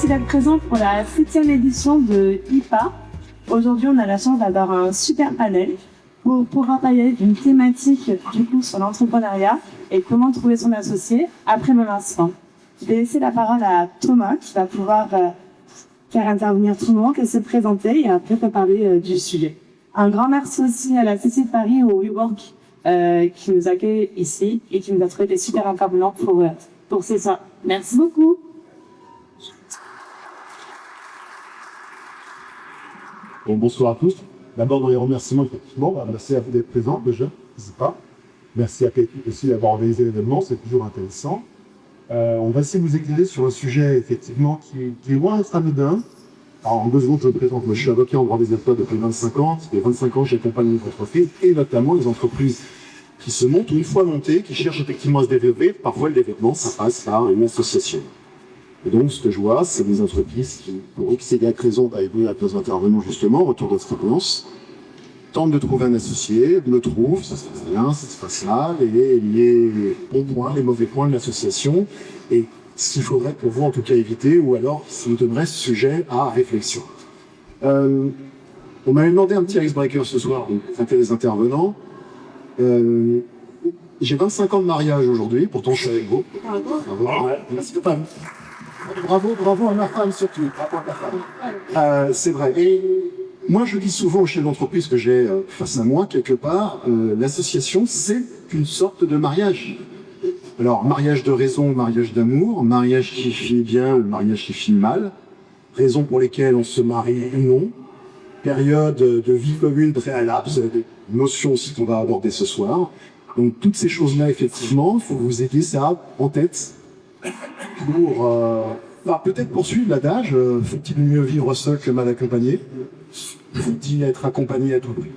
Merci d'être présent pour la 7e édition de IPA. Aujourd'hui, on a la chance d'avoir un super panel pour parler d'une thématique du coup sur l'entrepreneuriat et comment trouver son associé après le lancement. Je vais laisser la parole à Thomas qui va pouvoir faire intervenir tout le monde, et se présenter et après peut parler du sujet. Un grand merci aussi à la CC de Paris au WeWork qui nous accueille ici et qui nous a trouvé des super intervenants pour ces soins. Merci beaucoup. Bon, bonsoir à tous. D'abord, dans les remerciements, effectivement, merci à vous d'être présents, déjà, n'hésitez pas. Merci à Katie aussi d'avoir organisé l'événement, c'est toujours intéressant. On va essayer de vous éclairer sur un sujet, effectivement, qui est loin d'être anodin. Alors, en 2 secondes, je me présente. Moi, je suis avocat en droit des affaires depuis 25 ans. Depuis 25 ans, j'accompagne les entreprises, et notamment les entreprises qui se montent ou une fois montées, qui cherchent effectivement à se développer. Parfois, le développement, ça passe par une association. Et donc, ce que je vois, c'est des entreprises qui, pour X et Y raison, et vous, avec nos intervenants justement, retour d'expérience, tentent de trouver un associé, le trouvent, ça se passe bien, ça se passe mal, et les bons points, les mauvais points de l'association, et ce qu'il faudrait pour vous en tout cas éviter, ou alors ça vous donnerait ce sujet à réflexion. On m'avait demandé un petit icebreaker ce soir, donc c'était les intervenants. J'ai 25 ans de mariage aujourd'hui, pourtant je suis avec vous. Bravo. Ouais, merci pas. Bravo à ma femme surtout. Bravo à ta femme. C'est vrai. Et moi, je dis souvent aux chefs d'entreprise que j'ai face à moi, quelque part, l'association, c'est une sorte de mariage. Alors, mariage de raison, mariage d'amour, mariage qui finit bien, mariage qui finit mal, raisons pour lesquelles on se marie ou non, période de vie commune préalable, des notions aussi qu'on va aborder ce soir. Donc, toutes ces choses-là, effectivement, il faut vous aider ça en tête pour peut-être poursuivre l'adage, faut-il mieux vivre seul que mal accompagné? Faut-il être accompagné à tout prix?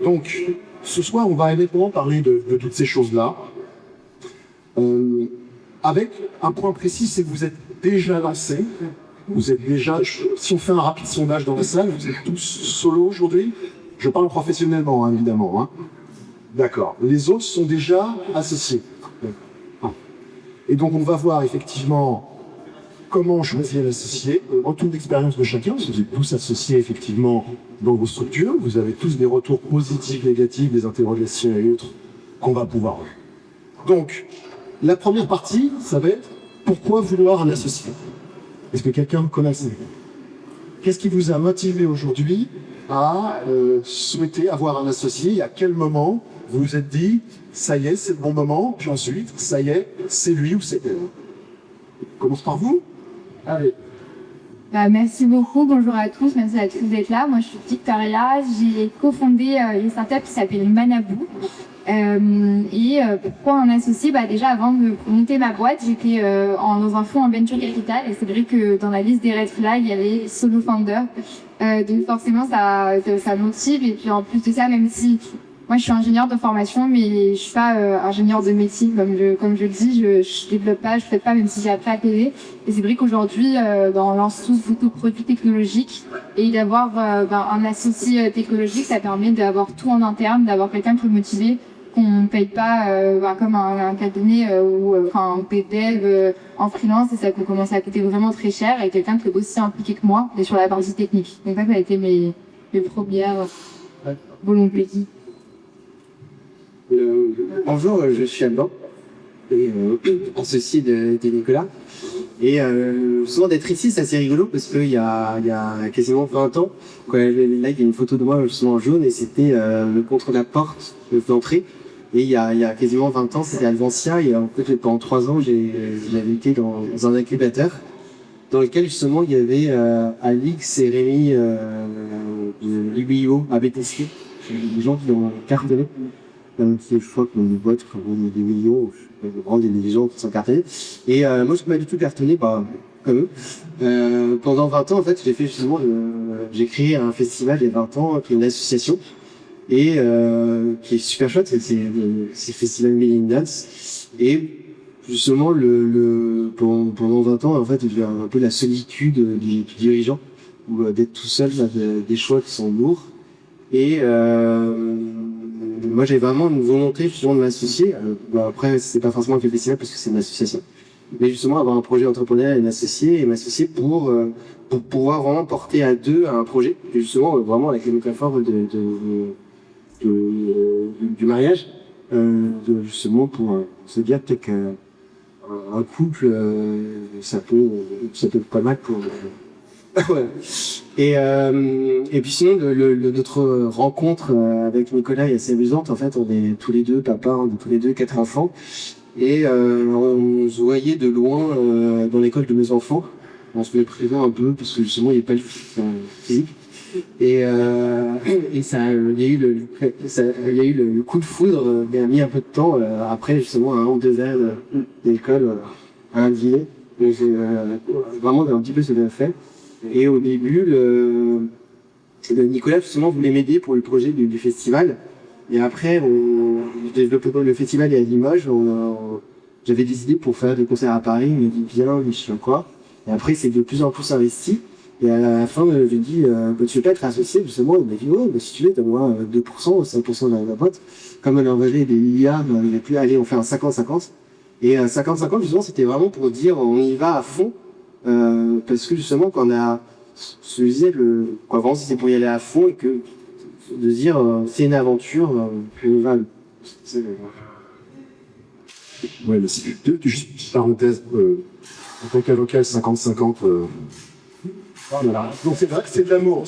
Donc, ce soir, on va évidemment parler de toutes ces choses-là, avec un point précis, c'est que vous êtes déjà lancés, vous êtes déjà, si on fait un rapide sondage dans la salle, vous êtes tous solo aujourd'hui? Je parle professionnellement, hein, évidemment. Hein. D'accord. Les autres sont déjà associés. Et donc, on va voir effectivement comment choisir l'associé, en toute l'expérience de chacun, parce que vous êtes tous associés effectivement dans vos structures, vous avez tous des retours positifs, négatifs, des interrogations et autres qu'on va pouvoir voir. Donc, la première partie, ça va être pourquoi vouloir un associé? Est-ce que quelqu'un connaît ça? Qu'est-ce qui vous a motivé aujourd'hui à souhaiter avoir un associé et à quel moment vous vous êtes dit ça y est, c'est le bon moment, puis ensuite, ça y est, c'est lui ou c'est elle? On commence par vous? Allez. Merci beaucoup, bonjour à tous, merci à tous d'être là. Moi je suis Victoria, j'ai cofondé une startup qui s'appelle Manabou. Pourquoi un associé? Déjà avant de monter ma boîte, j'étais dans un fonds en venture capital et c'est vrai que dans la liste des red flags, il y avait solo founder. Donc forcément ça motive et puis en plus de ça, même si moi je suis ingénieure de formation mais je suis pas ingénieure de métier comme je le dis, je développe pas, je fais pas même si j'ai appris à coder. Et c'est vrai qu'aujourd'hui on lance tous beaucoup de produits technologiques et d'avoir un associé technologique, ça permet d'avoir tout en interne, d'avoir quelqu'un qui est motivé, qu'on paye pas comme un cabinet ou un dev en freelance et ça peut commencer à coûter vraiment très cher et quelqu'un qui est aussi impliqué que moi et sur la partie technique. Donc ça a été mes premières volontés. Bonjour, je suis Alban, et associé de Nicolas. Et souvent d'être ici, c'est assez rigolo parce qu'il y a quasiment 20 ans, là il y a une photo de moi justement en jaune et c'était contre la porte d'entrée. Et il y a quasiment 20 ans, c'était Alvancia et en fait pendant 3 ans, j'avais été dans un incubateur dans lequel justement il y avait Alix et Rémi de l'UBIO à BTC, des gens qui ont cartonné. Je crois que une boîte qui vaut des millions, des gens qui sont cartonnés. Et moi, je ne pas du tout cartonné, comme eux. Pendant 20 ans, en fait, j'ai créé un festival il y a 20 ans, qui est une association, et qui est super chouette, c'est le Festival Million Dance. Et justement, pendant 20 ans, en fait, j'ai un peu la solitude du dirigeant, ou d'être tout seul, des choix qui sont lourds. Et moi, j'avais vraiment une volonté justement de m'associer. Après, c'est pas forcément avec le festival parce que c'est une association. mais justement avoir un projet entrepreneurial et m'associer pour pouvoir vraiment porter à deux un projet, et justement vraiment avec les métaphores du mariage, justement pour se dire peut-être qu'un couple, ça peut être pas mal pour... ouais. Et puis sinon, notre rencontre avec Nicolas est assez amusante. En fait, on est tous les deux papas, on est tous les deux 4 enfants. Et on se voyait de loin dans l'école de mes enfants. On se met présent un peu parce que justement il n'y a pas le physique. Et ça, il y a eu le coup de foudre, mais a mis un peu de temps après justement un ou 2 heures d'école à un dîner. Donc j'ai vraiment un petit peu ce que j'ai fait. Et au début, le Nicolas justement voulait m'aider pour le projet du festival. Et après, je développais le festival et à Limoges. J'avais décidé pour faire des concerts à Paris. Il m'a dit viens, je sais quoi. Et après, c'est de plus en plus investi. Et à la fin, je lui ai dit tu veux pas être associé justement. Il m'a dit ouais, si tu veux, donne-moi 2% ou 5% de la boîte. Comme elle envoyait des milliards, on n'avait plus aller, on fait un 50-50. Et 50-50, justement, c'était vraiment pour dire on y va à fond. Parce que justement, quand on a, je disais, quoi, vraiment, c'était pour y aller à fond et que de dire c'est une aventure, Ouais, mais juste parenthèse, en tant qu'avocat, 50-50. Voilà. Donc c'est vrai que c'est de l'amour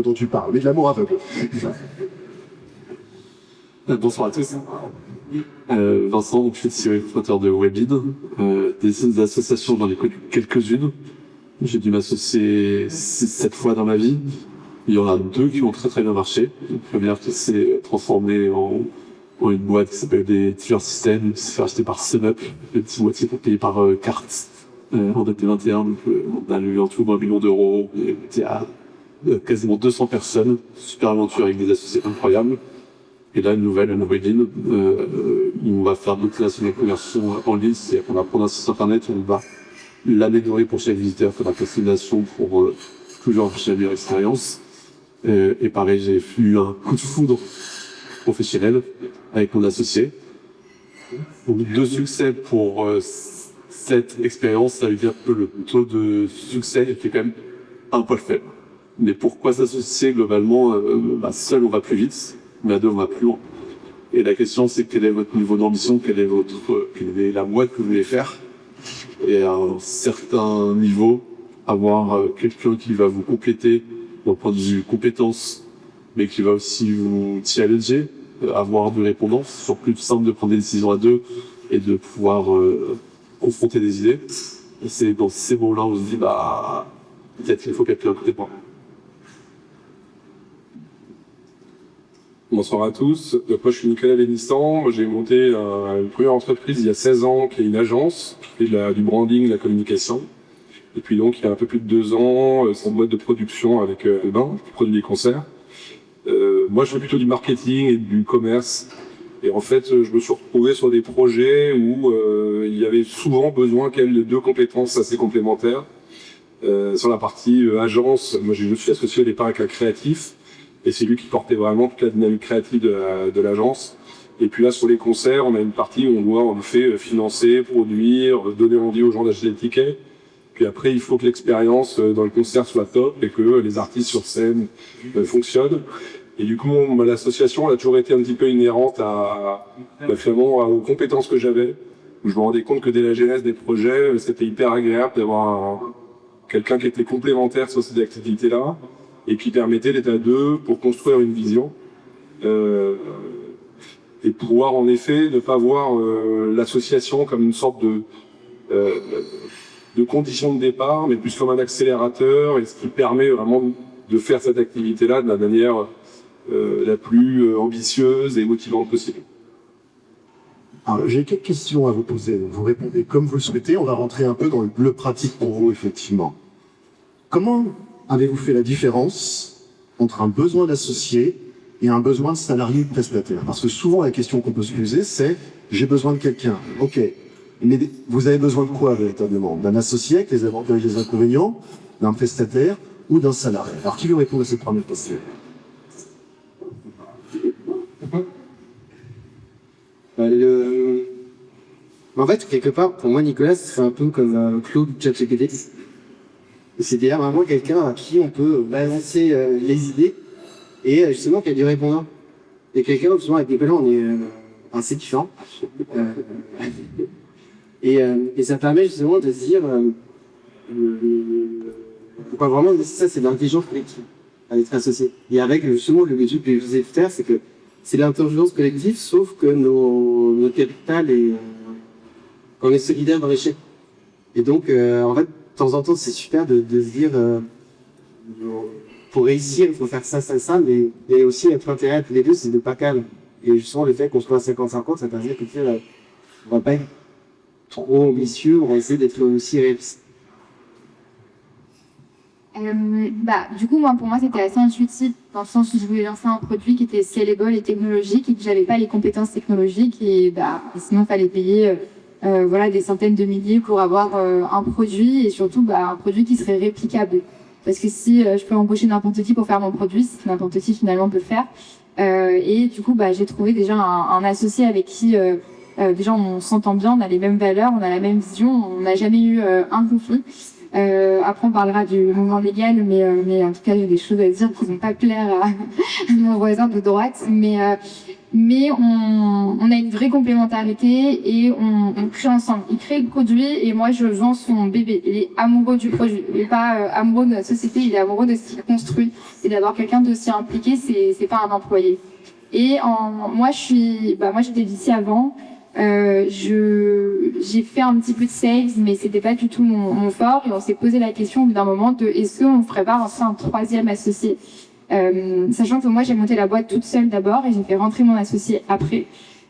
dont tu parles, mais de l'amour aveugle. Bonsoir à tous. Vincent, donc, je suis fondateur de Weblead. Des associations, j'en ai connu quelques-unes. J'ai dû m'associer 6-7 fois dans ma vie. Il y en a 2 qui ont très très bien marché. La première qui s'est transformée en une boîte qui s'appelle des Tier Systems, qui s'est fait acheter par SumUp, une petite boîte qui est payée par carte en 2021. Donc, on a eu en tout 1 million d'euros. On était à quasiment 200 personnes. Super aventure avec des associés incroyables. Et là, une nouvelle ligne, on va faire multinationales conversion en ligne, c'est-à-dire qu'on va prendre un site internet, on va l'améliorer pour chaque visiteur, faire la destination pour toujours enrichir leur expérience. Et pareil, j'ai eu un coup de foudre professionnel avec mon associé. Donc 2 succès pour cette expérience, ça veut dire que le taux de succès était quand même un peu faible. Mais pourquoi s'associer globalement seul on va plus vite, mais à 2 on va plus loin. Et la question c'est quel est votre niveau d'ambition, quelle est la boîte que vous voulez faire. Et à un certain niveau, avoir quelqu'un qui va vous compléter d'un point de vue compétences, mais qui va aussi vous challenger, avoir de répondance, c'est plus simple de prendre des décisions à 2 et de pouvoir confronter des idées. Et c'est dans ces moments-là où on se dit peut-être qu'il faut quelqu'un à côté de moi. Bonsoir à tous. Donc, moi, je suis Nicolas Lénistan. J'ai monté une première entreprise il y a 16 ans, qui est une agence, qui fait du branding, de la communication. Et puis donc, il y a un peu plus de 2 ans, c'est une boîte de production avec Albin, qui produit des concerts. Moi, je fais plutôt du marketing et du commerce. Et en fait, je me suis retrouvé sur des projets où il y avait souvent besoin de 2 compétences assez complémentaires. Sur la partie agence, moi, je suis associé au départ avec un créatif. Et c'est lui qui portait vraiment toute la dynamique créative de l'agence. Et puis là, sur les concerts, on a une partie où on doit en effet financer, produire, donner envie aux gens d'acheter des tickets. Puis après, il faut que l'expérience dans le concert soit top et que les artistes sur scène fonctionnent. Et du coup, l'association a toujours été un petit peu inhérente finalement aux compétences que j'avais. Je me rendais compte que dès la genèse des projets, c'était hyper agréable d'avoir quelqu'un qui était complémentaire sur ces activités-là, et qui permettait d'être à 2 pour construire une vision. Et pouvoir en effet ne pas voir l'association comme une sorte de condition de départ, mais plus comme un accélérateur, et ce qui permet vraiment de faire cette activité-là de la manière la plus ambitieuse et motivante possible. Alors, j'ai quelques questions à vous poser. Vous répondez comme vous le souhaitez. On va rentrer un peu dans le pratique pour vous, effectivement. Comment avez-vous fait la différence entre un besoin d'associé et un besoin de salarié de prestataire? Parce que souvent, la question qu'on peut se poser, c'est « j'ai besoin de quelqu'un ». Ok, mais vous avez besoin de quoi véritablement? D'un associé avec les avantages et les inconvénients, d'un prestataire ou d'un salarié? Alors, qui veut répondre à cette première question? Mais en fait, quelque part, pour moi, Nicolas, c'est un peu comme Claude ChatGPT. C'est-à-dire vraiment quelqu'un à qui on peut balancer les idées et justement qui a du répondant. Et quelqu'un, justement, avec Nicolas, on est assez différents. Et ça permet justement de se dire, vraiment, ça, c'est l'intelligence collective, à être associé. Et avec, justement, le but que je vous ai fait faire, c'est que c'est l'intelligence collective, sauf que notre capital est, qu'on est solidaire dans l'échec. Et donc, en fait, de temps en temps, c'est super de se dire, pour réussir, il faut faire ça, mais aussi notre intérêt à tous les deux, c'est de pas calme. Et justement, le fait qu'on soit à 50-50, ça veut dire que on va pas être trop ambitieux, on va essayer d'être aussi réaliste. Du coup, pour moi, c'était assez intuitif, dans le sens où je voulais lancer un produit qui était scalable et technologique, et que j'avais pas les compétences technologiques, et sinon, il fallait payer des centaines de milliers pour avoir un produit, et surtout un produit qui serait réplicable. Parce que si je peux embaucher n'importe qui pour faire mon produit, c'est que n'importe qui finalement peut le faire. Et du coup, j'ai trouvé déjà un associé avec qui déjà on s'entend bien, on a les mêmes valeurs, on a la même vision, on n'a jamais eu un conflit. Après, on parlera du mouvement légal, mais en tout cas, il y a des choses à dire qui vont pas plaire à mon voisin de droite. Mais on a une vraie complémentarité et on crée ensemble. Il crée le produit et moi, je vends son bébé. Il est amoureux du produit. Il est pas amoureux de la société, il est amoureux de ce qu'il construit. Et d'avoir quelqu'un d'aussi impliqué, c'est pas un employé. Et moi, j'étais d'ici avant. J'ai fait un petit peu de sales, mais c'était pas du tout mon fort, et on s'est posé la question au bout d'un moment de est-ce qu'on ferait pas lancer un troisième associé, sachant que moi j'ai monté la boîte toute seule d'abord et j'ai fait rentrer mon associé après,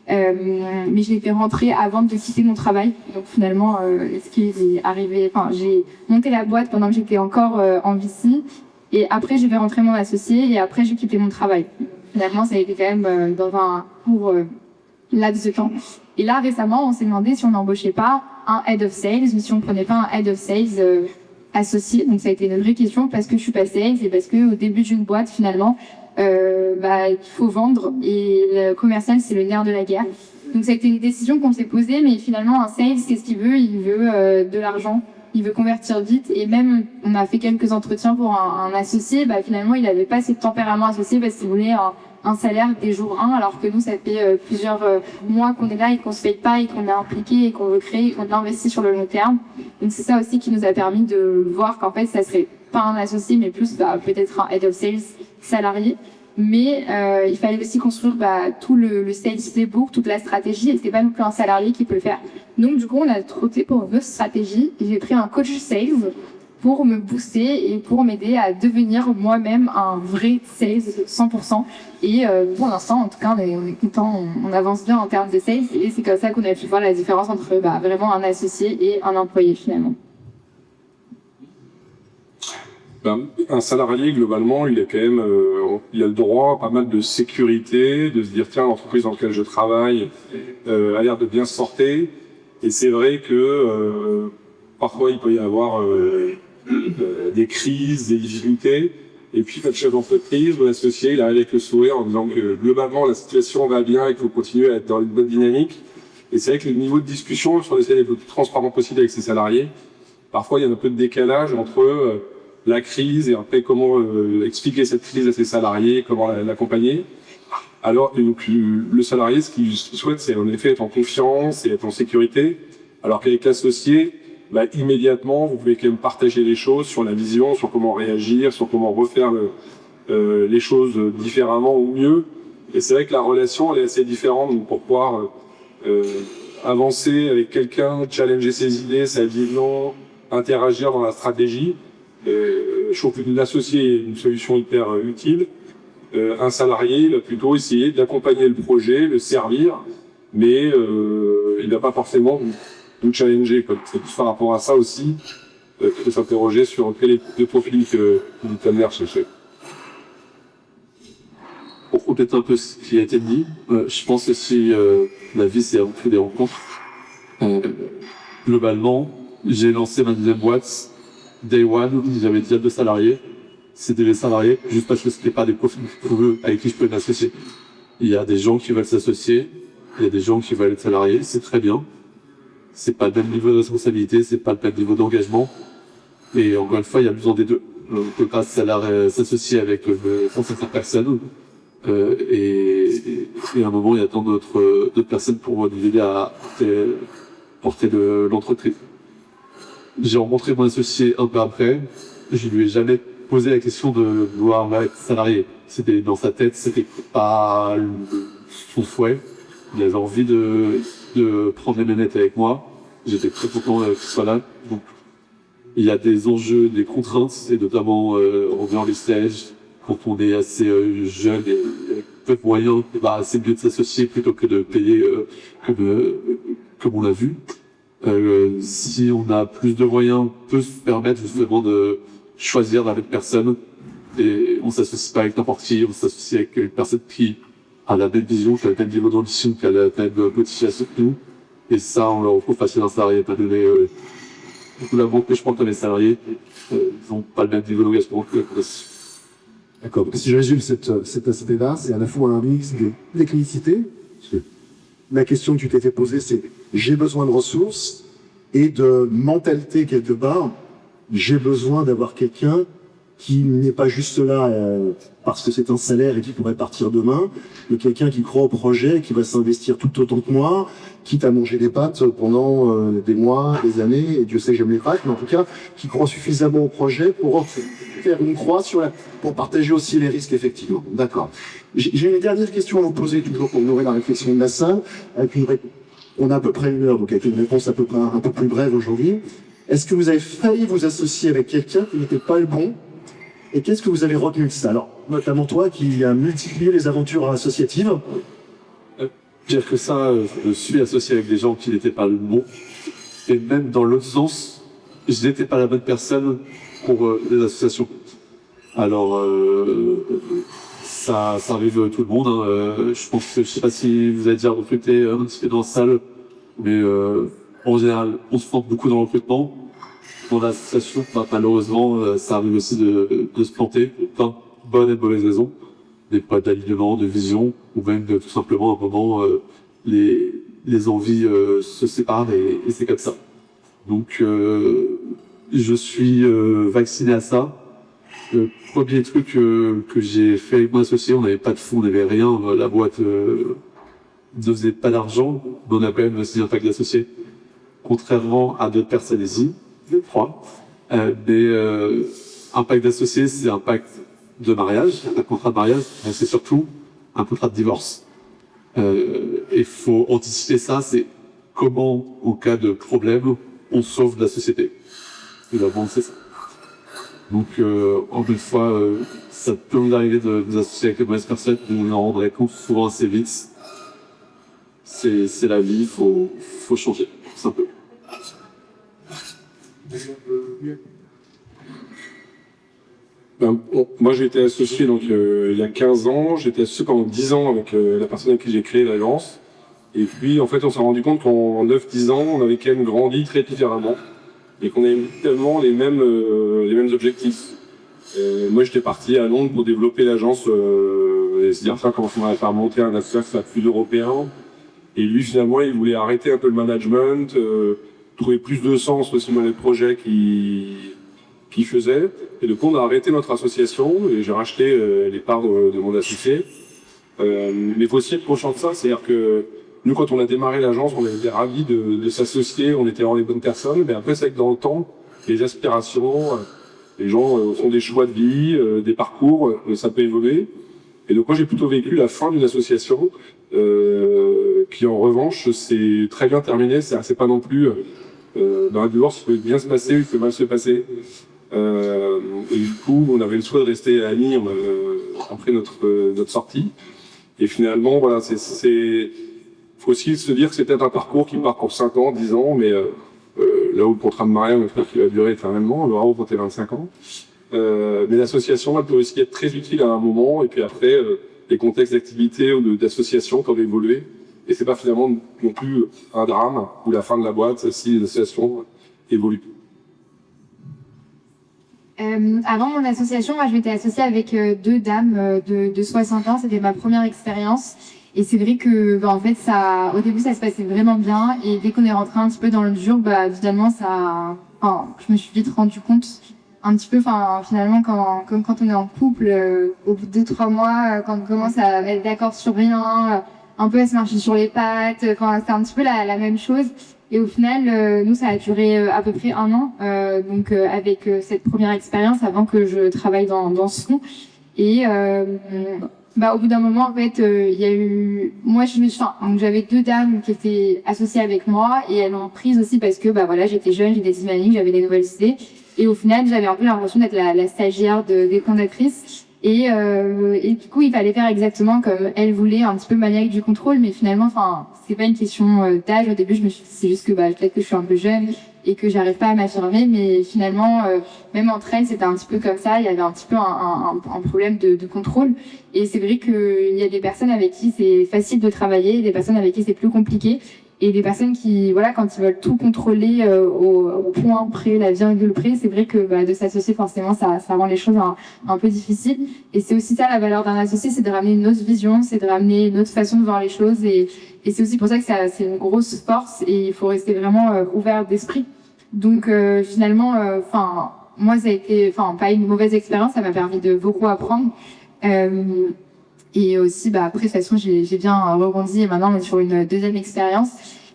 mais je l'ai fait rentrer avant de quitter mon travail. Donc finalement, ce qui est arrivé, j'ai monté la boîte pendant que j'étais encore en VC, et après j'ai fait rentrer mon associé et après j'ai quitté mon travail. Finalement, ça a été quand même dans un court laps de temps. Et là, récemment, on s'est demandé si on n'embauchait pas un head of sales, ou si on prenait pas un head of sales associé. Donc ça a été une vraie question, parce que je suis pas sales et parce que au début d'une boîte, finalement, il faut vendre, et le commercial, c'est le nerf de la guerre. Donc ça a été une décision qu'on s'est posée, mais finalement, un sales, qu'est-ce qu'il veut? Il veut de l'argent. Il veut convertir vite, et même on a fait quelques entretiens pour un associé, finalement il avait pas ce tempérament associé, parce qu'il voulait un salaire des jours 1, alors que nous ça fait plusieurs mois qu'on est là et qu'on se paye pas et qu'on est impliqué et qu'on veut créer et qu'on investit sur le long terme. Donc c'est ça aussi qui nous a permis de voir qu'en fait ça serait pas un associé, mais plus peut-être un head of sales salarié. Mais il fallait aussi construire tout le sales playbook, toute la stratégie, et c'était pas non plus un salarié qui peut le faire. Donc du coup on a trotté pour une stratégie, et j'ai pris un coach sales pour me booster et pour m'aider à devenir moi-même un vrai sales 100%. Et pour l'instant, en tout cas, on est content, on avance bien en termes de sales, et c'est comme ça qu'on a pu voir la différence entre vraiment un associé et un employé finalement. Un salarié, globalement, il est quand même, il a le droit à pas mal de sécurité, de se dire tiens, l'entreprise dans laquelle je travaille a l'air de bien se porter. Et c'est vrai que parfois il peut y avoir des crises, des difficultés. Et puis notre chef d'entreprise ou l'associé, il arrive avec le sourire en disant que globalement la situation va bien et qu'il faut continuer à être dans une bonne dynamique. Et c'est vrai que le niveau de discussion sur essayer d'être le plus transparent possible avec ses salariés, parfois il y a un peu de décalage entre la crise et après comment expliquer cette crise à ses salariés, comment l'accompagner. Alors donc, le salarié, ce qu'il souhaite, c'est en effet être en confiance et être en sécurité, alors qu'avec l'associé, immédiatement, vous pouvez quand même partager les choses sur la vision, sur comment réagir, sur comment refaire les choses différemment ou mieux. Et c'est vrai que la relation, elle est assez différente, donc pour pouvoir avancer avec quelqu'un, challenger ses idées, sa vision, interagir dans la stratégie. Je trouve que l'associé est une solution hyper utile. Un salarié, il va plutôt essayer d'accompagner le projet, le servir, mais il ne va pas forcément nous challenger. C'est par rapport à ça aussi qu'il faut s'interroger sur quel est le profil que vous êtes amené à chercher. Pour compléter un peu ce qui a été dit, je pense que si la vie c'est avant tout des rencontres, globalement, j'ai lancé ma deuxième boîte, Day One, j'avais déjà 2 salariés. C'était les salariés, juste parce que c'était pas des profils avec qui je pouvais m'associer. Il y a des gens qui veulent s'associer, il y a des gens qui veulent être salariés, c'est très bien. c'est pas le même niveau de responsabilité, c'est pas le même niveau d'engagement. Et encore une fois, il y a besoin des deux. On peut pas s'associer avec 150 personnes. Et à un moment, il y a tant d'autres personnes pour nous aider à porter l'entreprise. J'ai rencontré mon associé un peu après. Je lui ai jamais posé la question de vouloir être salarié. C'était dans sa tête, c'était pas son souhait. Il avait envie de prendre les manettes avec moi. J'étais très content qu'il soit là. Donc, il y a des enjeux, des contraintes, et notamment en dehors du stage, quand on est assez jeune et peu de moyens, c'est mieux de s'associer plutôt que de payer comme on l'a vu. Si on a plus de moyens, on peut se permettre justement de choisir la même personne, et on s'associe pas avec n'importe qui, on s'associe avec une personne qui a la même vision, qui a le même niveau d'ambition, qui a la même motivation que nous. Et ça, on le retrouve facile d'un salarié, pas donné tout l'amour que je prends comme les salariés, ils n'ont pas le même niveau d'engagement que D'accord. Donc, si je résume cet aspect-là, c'est à la fois un mix de technicité. La question que tu t'es fait poser, c'est j'ai besoin de ressources, et de mentalité quelque part. J'ai besoin d'avoir quelqu'un qui n'est pas juste là parce que c'est un salaire et qui pourrait partir demain, mais quelqu'un qui croit au projet, qui va s'investir tout autant que moi, quitte à manger des pâtes pendant des mois, des années, et Dieu sait que j'aime les pâtes, mais en tout cas, qui croit suffisamment au projet pour faire une croix pour partager aussi les risques, effectivement. D'accord. J'ai une dernière question à vous poser, toujours pour nourrir la réflexion de la salle, on a à peu près 1 heure, donc avec une réponse à peu près un peu plus brève aujourd'hui. Est-ce que vous avez failli vous associer avec quelqu'un qui n'était pas le bon? Et qu'est-ce que vous avez retenu de ça? Alors, notamment toi qui as multiplié les aventures associatives. Pire que ça, je me suis associé avec des gens qui n'étaient pas le bon. Et même dans l'autre sens, je n'étais pas la bonne personne pour les associations. Alors, ça arrive tout le monde. Hein. Je pense que, je sais pas si vous avez déjà recruté un petit peu dans la salle, mais en général, on se forme beaucoup dans le recrutement. Dans l'association, malheureusement, ça arrive aussi de se planter pour plein de bonnes et de mauvaises raisons. Des problèmes d'alignement, de vision, ou même tout simplement à un moment, les envies se séparent et c'est comme ça. Donc, je suis vacciné à ça. Le premier truc que j'ai fait avec mon associé, on n'avait pas de fonds, on n'avait rien, la boîte ne faisait pas d'argent, mais on a quand même signé un pacte d'associés. Contrairement à d'autres personnes ici, je crois. Mais un pacte d'associés, c'est un pacte de mariage, un contrat de mariage, mais c'est surtout un contrat de divorce. Il faut anticiper ça, c'est comment, en cas de problème, on sauve la société. Et d'abord, c'est ça. Donc, encore une fois, ça peut nous arriver de nous associer avec les mauvaises personnes, mais on en rendrait compte souvent assez vite. C'est la vie, faut changer, simplement. Moi j'ai été associé donc il y a 15 ans, j'ai été associé pendant 10 ans avec la personne avec qui j'ai créé l'agence. Et puis en fait on s'est rendu compte qu'en 9-10 ans on avait quand même grandi très différemment et qu'on avait tellement les mêmes objectifs. Moi j'étais parti à Londres pour développer l'agence et se dire ça quand on allait faire monter un association plus européen. Et lui finalement il voulait arrêter un peu le management, trouver plus de sens aussi dans les projets qu'il faisait. Et donc on a arrêté notre association et j'ai racheté les parts de mon associé. Mais il faut aussi être conscient de ça, c'est-à-dire que nous quand on a démarré l'agence, on était ravis de s'associer, on était vraiment les bonnes personnes, mais après c'est vrai que dans le temps, les aspirations, les gens font des choix de vie, des parcours, ça peut évoluer. Et donc moi j'ai plutôt vécu la fin d'une association qui en revanche s'est très bien terminée, c'est pas non plus dans la divorce, il peut bien se passer, il peut mal se passer. Et du coup, on avait le choix de rester amis après notre sortie. Et finalement, voilà, faut aussi se dire que c'est peut-être un parcours qui part pour 5 ans, 10 ans, mais là où le contrat de mariage, j'espère qu'il va durer éternellement, on aura remonté 25 ans. Mais l'association, elle peut aussi être très utile à un moment, et puis après, les contextes d'activité ou d'association peuvent évoluer. Et c'est pas finalement non plus un drame ou la fin de la boîte si l'association évolue. Avant mon association, moi je m'étais associée avec 2 dames de 60 ans, c'était ma première expérience. Et c'est vrai que, bah, en fait, ça, au début, ça se passait vraiment bien. Et dès qu'on est rentré un petit peu dans le dur, bah, finalement, je me suis vite rendu compte un petit peu, finalement, comme quand on est en couple, au bout de 2-3 mois, quand on commence à être d'accord sur rien, un peu à se marcher sur les pattes, quand c'est un petit peu la même chose. Et au final, nous, ça a duré à peu près 1 an, avec cette première expérience avant que je travaille dans ce fond. Et au bout d'un moment, en fait, il y a eu, moi, donc j'avais 2 dames qui étaient associées avec moi et elles m'ont prise aussi parce que, voilà, j'étais jeune, j'étais dynamique, j'avais des nouvelles idées. Et au final, j'avais un peu l'impression d'être la stagiaire des fondatrices. Et du coup, il fallait faire exactement comme elle voulait, un petit peu maniaque du contrôle, mais finalement, c'est pas une question d'âge. Au début, je me suis dit, c'est juste que peut-être que je suis un peu jeune et que j'arrive pas à m'affirmer, mais finalement, même entre elles, c'était un petit peu comme ça. Il y avait un petit peu un problème de contrôle. Et c'est vrai qu'il y a des personnes avec qui c'est facile de travailler, des personnes avec qui c'est plus compliqué. Et des personnes qui, quand ils veulent tout contrôler au point près, la virgule près, c'est vrai que de s'associer, forcément, ça rend les choses un peu difficiles. Et c'est aussi ça la valeur d'un associé, c'est de ramener une autre vision, c'est de ramener une autre façon de voir les choses. Et c'est aussi pour ça que c'est une grosse force et il faut rester vraiment ouvert d'esprit. Donc finalement, moi, ça a été, pas une mauvaise expérience, ça m'a permis de beaucoup apprendre. Et aussi, après, de toute façon, j'ai bien rebondi et maintenant on est sur une deuxième expérience.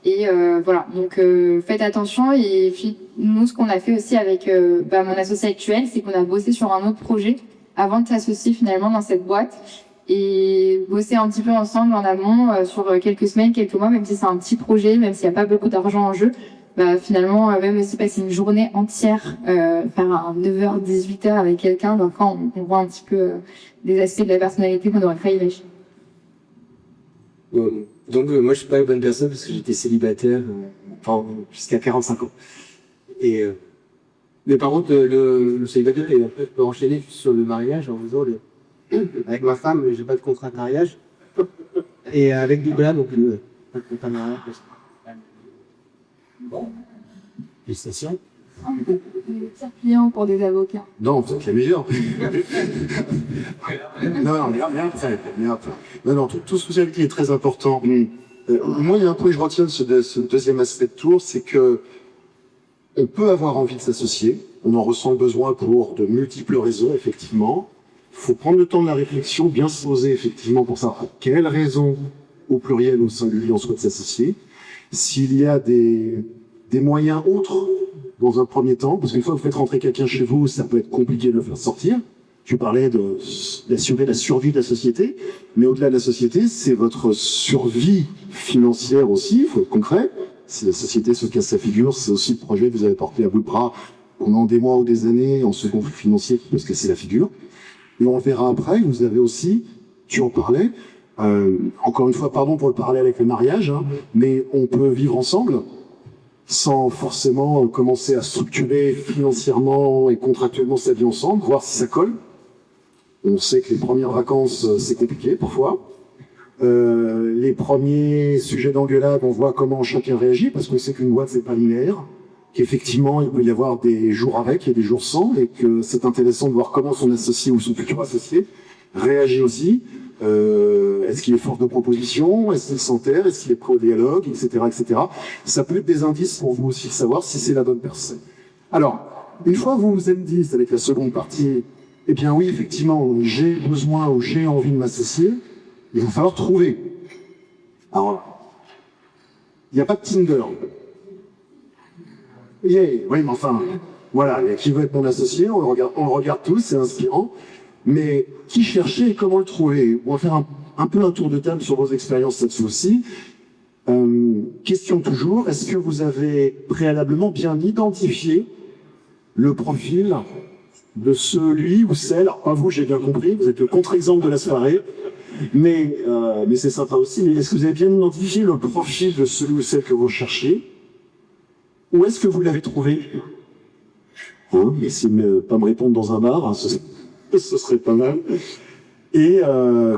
Et voilà, donc faites attention. Et puis, nous, ce qu'on a fait aussi avec mon associé actuel, c'est qu'on a bossé sur un autre projet avant de s'associer finalement dans cette boîte. Et bosser un petit peu ensemble en amont sur quelques semaines, quelques mois, même si c'est un petit projet, même s'il n'y a pas beaucoup d'argent en jeu. Finalement, même aussi passer une journée entière, faire un 9h, 18h avec quelqu'un, donc quand on voit un petit peu des aspects de la personnalité qu'on aurait failli lâcher. Donc moi je suis pas la bonne personne parce que j'étais célibataire jusqu'à 45 ans. Et mais par contre le célibataire il peut enchaîner sur le mariage en faisant avec ma femme j'ai pas de contrat de mariage et avec Nicolas donc pas de contrat de mariage. Bon. Félicitations. Le pire client pour des avocats. Non, vous êtes les meilleurs. Non, tout ce que vous avez dit est très important. Moi, il y a un point que je retiens de ce deuxième aspect de tour, c'est que on peut avoir envie de s'associer. On en ressent le besoin pour de multiples raisons, effectivement. Il faut prendre le temps de la réflexion, bien se poser, effectivement, pour savoir quelles raisons, au pluriel ou au singulier, on souhaite s'associer. S'il y a des moyens autres, dans un premier temps, parce qu'une fois que vous faites rentrer quelqu'un chez vous, ça peut être compliqué de le faire sortir. Tu parlais d'assurer la survie de la société, mais au-delà de la société, c'est votre survie financière aussi, il faut être concret. Si la société se casse sa figure, c'est aussi le projet que vous avez porté à bout de bras pendant des mois ou des années en ce conflit financier qui peut se casser la figure. Et on verra après, vous avez aussi, tu en parlais, encore une fois, pardon pour le parler avec le mariage, mais on peut vivre ensemble, sans forcément commencer à structurer financièrement et contractuellement sa vie ensemble, voir si ça colle. On sait que les premières vacances, c'est compliqué parfois. Les premiers sujets d'engueulade, on voit comment chacun réagit, parce qu'on sait qu'une boîte, c'est pas linéaire, qu'effectivement, il peut y avoir des jours avec et des jours sans, et que c'est intéressant de voir comment son associé ou son futur associé réagit aussi. Est-ce qu'il est fort de proposition? Est-ce qu'il s'enterre? Est-ce qu'il est prêt au dialogue? Etc., etc. Ça peut être des indices pour vous aussi de savoir si c'est la bonne personne. Alors, une fois que vous vous êtes dit, avec la seconde partie, eh bien oui, effectivement, j'ai besoin ou j'ai envie de m'associer, il va falloir trouver. Alors, il n'y a pas de Tinder. Yeah, oui, mais enfin, voilà, qui veut être mon associé, on le regarde tous, c'est inspirant. Mais qui chercher et comment le trouver? On va faire un peu un tour de table sur vos expériences cette fois-ci. Question toujours, est-ce que vous avez préalablement bien identifié le profil de celui ou celle, alors pas vous, j'ai bien compris, vous êtes le contre-exemple de la soirée, mais c'est sympa aussi, mais est-ce que vous avez bien identifié le profil de celui ou celle que vous cherchez? Ou est-ce que vous l'avez trouvé? Essayez de ne pas me répondre dans un bar, ce serait pas mal. Et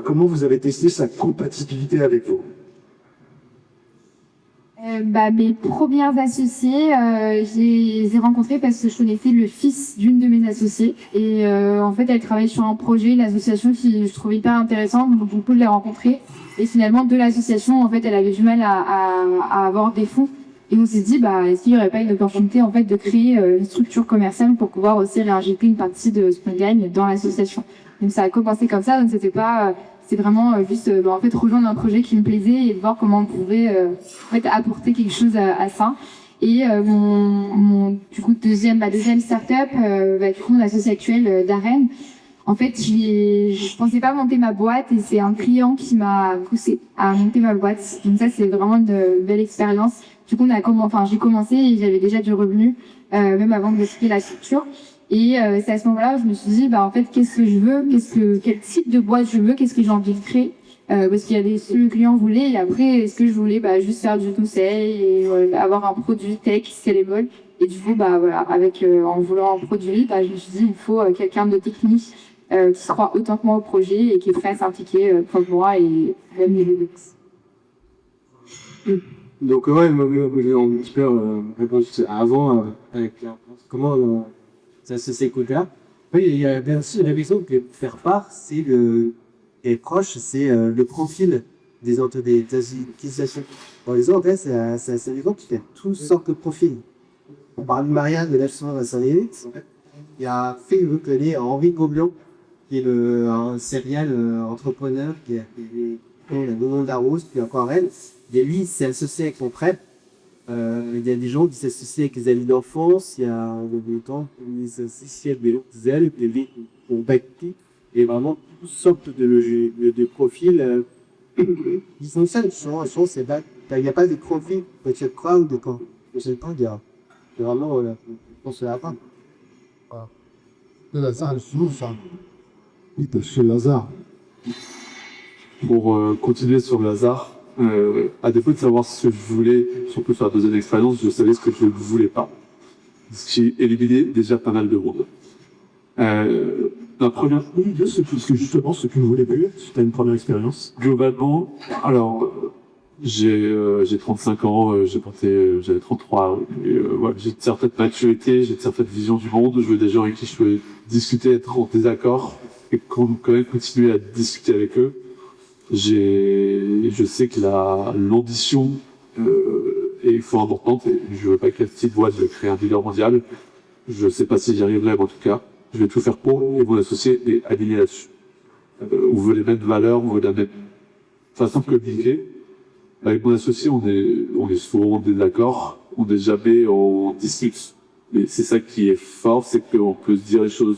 comment vous avez testé sa compatibilité avec vous? Mes premières associées, je les ai rencontrées parce que je connaissais le fils d'une de mes associées. Et en fait, elle travaillait sur un projet, une association qui je trouvais hyper intéressante, donc du coup, je l'ai rencontrée. Et finalement, de l'association, en fait, elle avait du mal à avoir des fonds. Et on s'est dit, bah, est-ce qu'il n'y aurait pas une opportunité, en fait, de créer une structure commerciale pour pouvoir aussi réinjecter une partie de ce qu'on gagne dans l'association. Donc ça a commencé comme ça, donc c'était pas, c'est vraiment juste, en fait, rejoindre un projet qui me plaisait et voir comment on pouvait, en fait, apporter quelque chose à ça. Et du coup, ma deuxième start-up, du coup, mon associé actuel d'Arène. En fait, je pensais pas monter ma boîte et c'est un client qui m'a poussé à monter ma boîte. Donc ça, c'est vraiment une belle expérience. Du coup, j'ai commencé et j'avais déjà du revenu, même avant de créer la structure. Et c'est à ce moment-là où je me suis dit, bah en fait, qu'est-ce que je veux, quel type de boîte je veux, qu'est-ce que j'ai envie de créer. Parce qu'il y avait ce que le client voulait et après, est-ce que je voulais juste faire du conseil et avoir un produit tech, scalable. Et du coup, en voulant un produit, je me suis dit, il faut quelqu'un de technique qui croit autant que moi au projet et qui est prêt à s'impliquer comme moi et même les Linux. Donc ouais, moi j'ai un petit peu répondu avant avec comment ça se s'écoute-là. Oui, il y a bien sûr la raison que faire part, c'est est proche, c'est le profil des utilisations. Par exemple, là, c'est un exemple qui fait toutes sortes de profils. On parle de Marianne de l'H100 à Saint-Lévix. Il y a Phil Reclé, Henri Gobelin, qui est un serial entrepreneur qui a la Maman de la Rose, puis encore elle. Et lui, il s'est associé avec son frère. Il y a des gens qui s'associent avec les amis d'enfance. Il y a le temps qui s'associe avec des ailes, des bâti et vraiment toutes sortes de profils qui fonctionnent. Souvent, il n'y a pas de profil, peut-être quoi ou de quand. Je sais pas dire. C'est vraiment, on se l'a pas. Voilà. Le hasard, le flou, ça. Oui, parce que le hasard. Pour continuer sur le hasard, à défaut de savoir ce que je voulais, surtout sur la deuxième expérience, je savais ce que je ne voulais pas. Ce qui éliminait déjà pas mal de monde. La première, parce que justement, ce que je voulais plus, c'était une première expérience. Globalement, alors, j'ai 35 ans, j'avais 33, j'ai une certaine maturité, j'ai une certaine vision du monde, je veux des gens avec qui je peux discuter, être en désaccord, et quand même continuer à discuter avec eux. Je sais que l'ambition est fort importante et je veux pas que la petite boîte de créer un leader mondial. Je sais pas si j'y arriverai, mais en tout cas, je vais tout faire pour et mon associé est aligné là-dessus. On veut les mêmes valeurs, on veut la même façon de communiquer. Avec mon associé, on est souvent en désaccord, on n'est jamais en dispute. Mais c'est ça qui est fort, c'est qu'on peut se dire les choses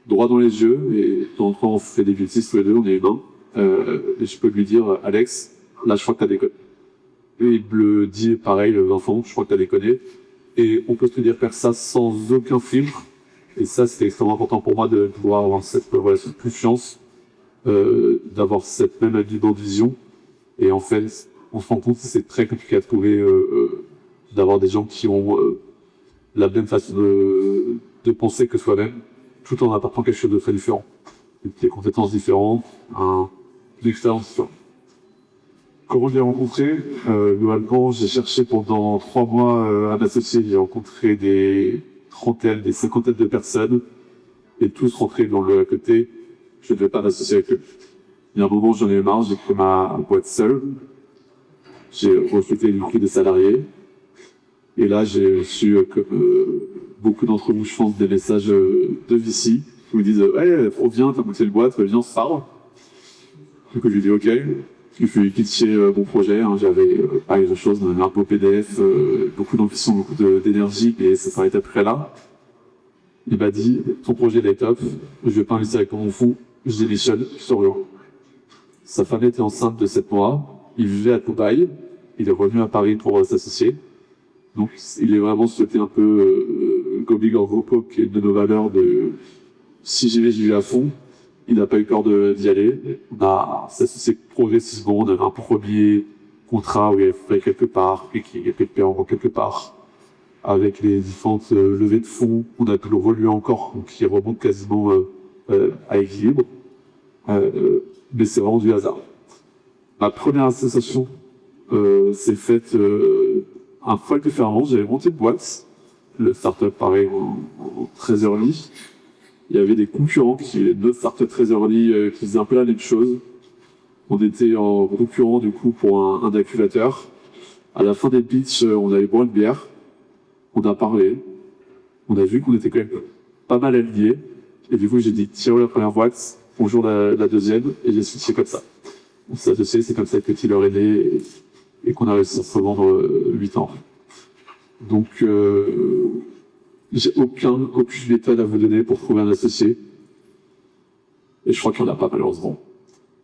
droit dans les yeux et de temps en temps on fait des bêtises tous les deux, on est humains. Et je peux lui dire, Alex, là je crois que t'as déconné. Et il me le dit pareil, Vincent, je crois que t'as déconné. Et on peut se dire faire ça sans aucun filtre. Et ça, c'était extrêmement important pour moi de pouvoir avoir cette relation de confiance, d'avoir cette même alignement de vision. Et en fait, on se rend compte que c'est très compliqué à trouver, d'avoir des gens qui ont la même façon de penser que soi-même, tout en apportant quelque chose de très différent. Des compétences différentes, une expérience différente. Comment je l'ai rencontré globalement, j'ai cherché pendant 3 mois à m'associer. J'ai rencontré des trentaines, des cinquantaines de personnes, et tous rentrés dans le côté, je ne vais pas m'associer avec eux. Il y a un moment, j'en ai eu marre, j'ai créé ma boîte seule. J'ai recruté une équipe de salariés. Et là, j'ai reçu, comme beaucoup d'entre vous, je pense, des messages de VC qui me disent « Ouais, trop bien, t'as monté une boîte, viens, on se parle. » Du coup, je lui dis « Ok. » Je suis pitché mon projet, hein, j'avais pas quelque chose, un beau PDF, beaucoup d'ambition, beaucoup d'énergie, et ça s'arrête après là. Il m'a dit « Ton projet est top, je vais pas investir avec mon fonds, je démissionne, je sors rien. » Sa femme était enceinte de 7 mois, il vivait à Dubaï, il est revenu à Paris pour s'associer. Donc il est vraiment souhaité un peu go big or go pop, qui est une de nos valeurs de si j'y vais à fond. Il n'a pas eu peur d'y aller. On a s'associé progressivement, on avait un premier contrat où il fallait quelque part, puis qui était payant quelque part. Avec les différentes levées de fonds, on a toujours relevé encore, donc qui remonte quasiment à équilibre. Mais c'est vraiment du hasard. Ma première association s'est faite un fois que fermement, j'avais monté une boîte, le startup pareil en très early. Il y avait des concurrents qui, d'autres startups très early, qui faisaient un peu la même chose. On était en concurrent du coup pour un incubateur. À la fin des pitchs, on allait boire une bière, on a parlé, on a vu qu'on était quand même pas mal alignés. Et du coup, j'ai dit tiens la première boîte, bonjour la deuxième, et j'ai switché comme ça. On s'est associé, c'est comme ça que Petit leur est né et qu'on a réussi à se revendre 8 ans. Donc, j'ai aucune méthode à vous donner pour trouver un associé. Et je crois qu'il n'y en a pas malheureusement.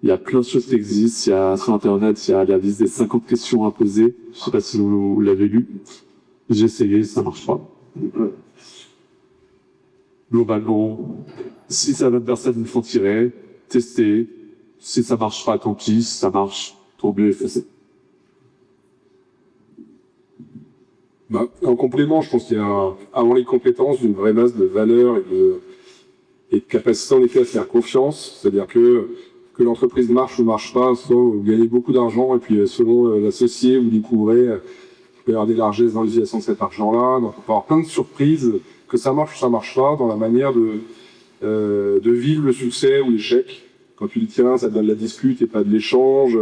Il y a plein de choses qui existent. Il y a sur Internet, il y a la liste des 50 questions à poser. Je sais pas si vous l'avez lu. J'ai essayé, ça marche pas. Globalement, si c'est la bonne personne, il faut tirer, tester. Si ça marche pas, tant pis. Si ça marche, tant mieux, effacer. En complément, je pense qu'il y a, avant les compétences, une vraie base de valeurs et de capacité en effet à se faire confiance. C'est-à-dire que l'entreprise marche ou marche pas, soit vous gagnez beaucoup d'argent et puis selon l'associé, vous découvrez, vous pouvez avoir des largesses dans l'utilisation de cet argent-là. Donc on peut avoir plein de surprises, que ça marche ou ça marche pas, dans la manière de vivre le succès ou l'échec. Quand tu dis tiens, ça donne de la discute et pas de l'échange.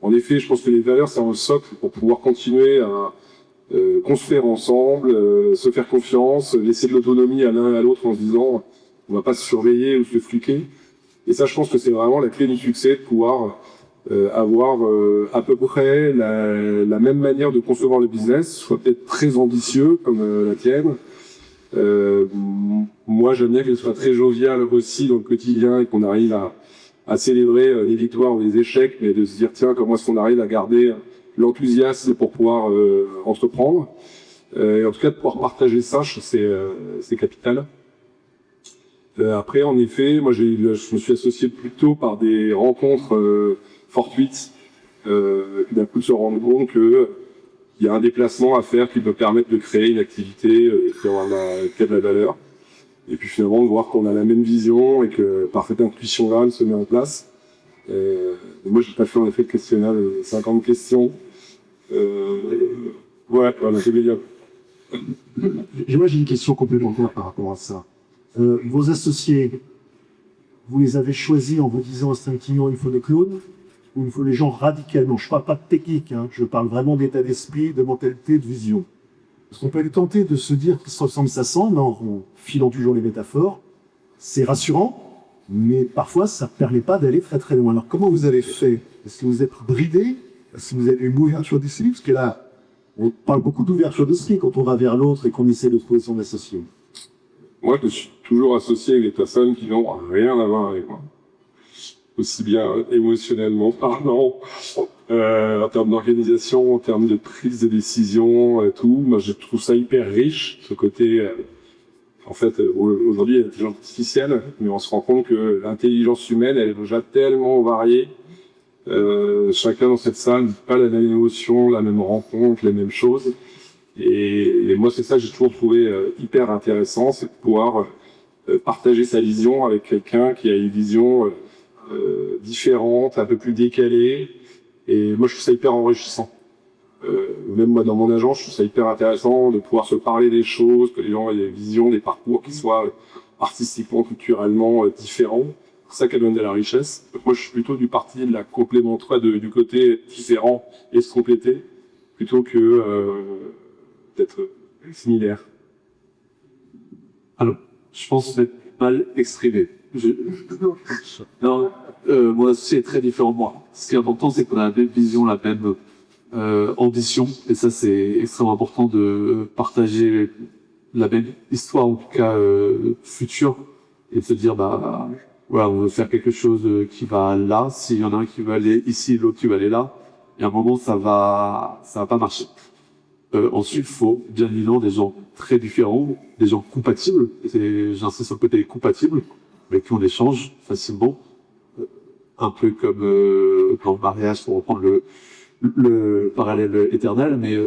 En effet, je pense que les valeurs, c'est un socle pour pouvoir continuer à construire ensemble, se faire confiance, laisser de l'autonomie à l'un et à l'autre en se disant on va pas se surveiller ou se fliquer. Et ça, je pense que c'est vraiment la clé du succès, de pouvoir avoir à peu près la même manière de concevoir le business, soit peut-être très ambitieux comme la tienne. Moi, j'aime bien qu'elle soit très joviale aussi dans le quotidien et qu'on arrive à célébrer les victoires ou les échecs, mais de se dire tiens, comment est-ce qu'on arrive à garder l'enthousiasme pour pouvoir entreprendre. Et en tout cas, de pouvoir partager ça, c'est capital. Après, en effet, moi, je me suis associé plutôt par des rencontres fortuites. D'un coup, de se rendre compte que il y a un déplacement à faire qui peut permettre de créer une activité qui a de la valeur. Et puis finalement, de voir qu'on a la même vision et que par cette intuition-là, elle se met en place. Moi, j'ai pas fait en effet le questionnaire de 50 questions. Voilà, c'est bien. Moi, j'ai une question complémentaire par rapport à ça. Vos associés, vous les avez choisis en vous disant instinctivement il faut des clones ou il faut des gens radicalement? Je ne parle pas de technique, hein, je parle vraiment d'état d'esprit, de mentalité, de vision. Parce qu'on peut être tenté de se dire qu'ils se ressemblent, ça semble, en filant toujours les métaphores. C'est rassurant, mais parfois ça ne permet pas d'aller très très loin. Alors comment vous avez fait? Est-ce que vous êtes bridé? Est-ce que vous avez une ouverture d'esprit? Parce que là, on parle beaucoup d'ouverture d'esprit quand on va vers l'autre et qu'on essaie de trouver son associé. Moi, je suis toujours associé avec des personnes qui n'ont rien à voir avec moi. Aussi bien émotionnellement parlant, en termes d'organisation, en termes de prise de décision, tout. Moi, je trouve ça hyper riche, ce côté. En fait, aujourd'hui, il y a l'intelligence artificielle, mais on se rend compte que l'intelligence humaine, elle est déjà tellement variée. Chacun dans cette salle n'a pas la même émotion, la même rencontre, les mêmes choses. Et moi, c'est ça que j'ai toujours trouvé hyper intéressant, c'est de pouvoir partager sa vision avec quelqu'un qui a une vision différente, un peu plus décalée. Et moi, je trouve ça hyper enrichissant. Même moi, dans mon agence, je trouve ça hyper intéressant de pouvoir se parler des choses, que les gens aient des visions, des parcours qui soient artistiquement, culturellement différents. C'est ça qui donne de la richesse. Donc, moi, je suis plutôt du parti de la complémentarité, du côté différent et se compléter, plutôt que d'être similaire. Alors, je pense être mal exprimé. Non, mon associé est très différent de moi. Ce qui est important, c'est qu'on a la même vision, la même ambition, et ça, c'est extrêmement important de partager la même histoire, en tout cas future, et de se dire, bah, voilà, on veut faire quelque chose qui va là. S'il y en a un qui veut aller ici, l'autre qui veut aller là, et à un moment, ça va pas marcher. Ensuite, il faut bien évidemment des gens très différents, des gens compatibles. J'insiste sur le côté compatible, avec qui on échange facilement. Un peu comme dans le mariage, pour reprendre le parallèle éternel, mais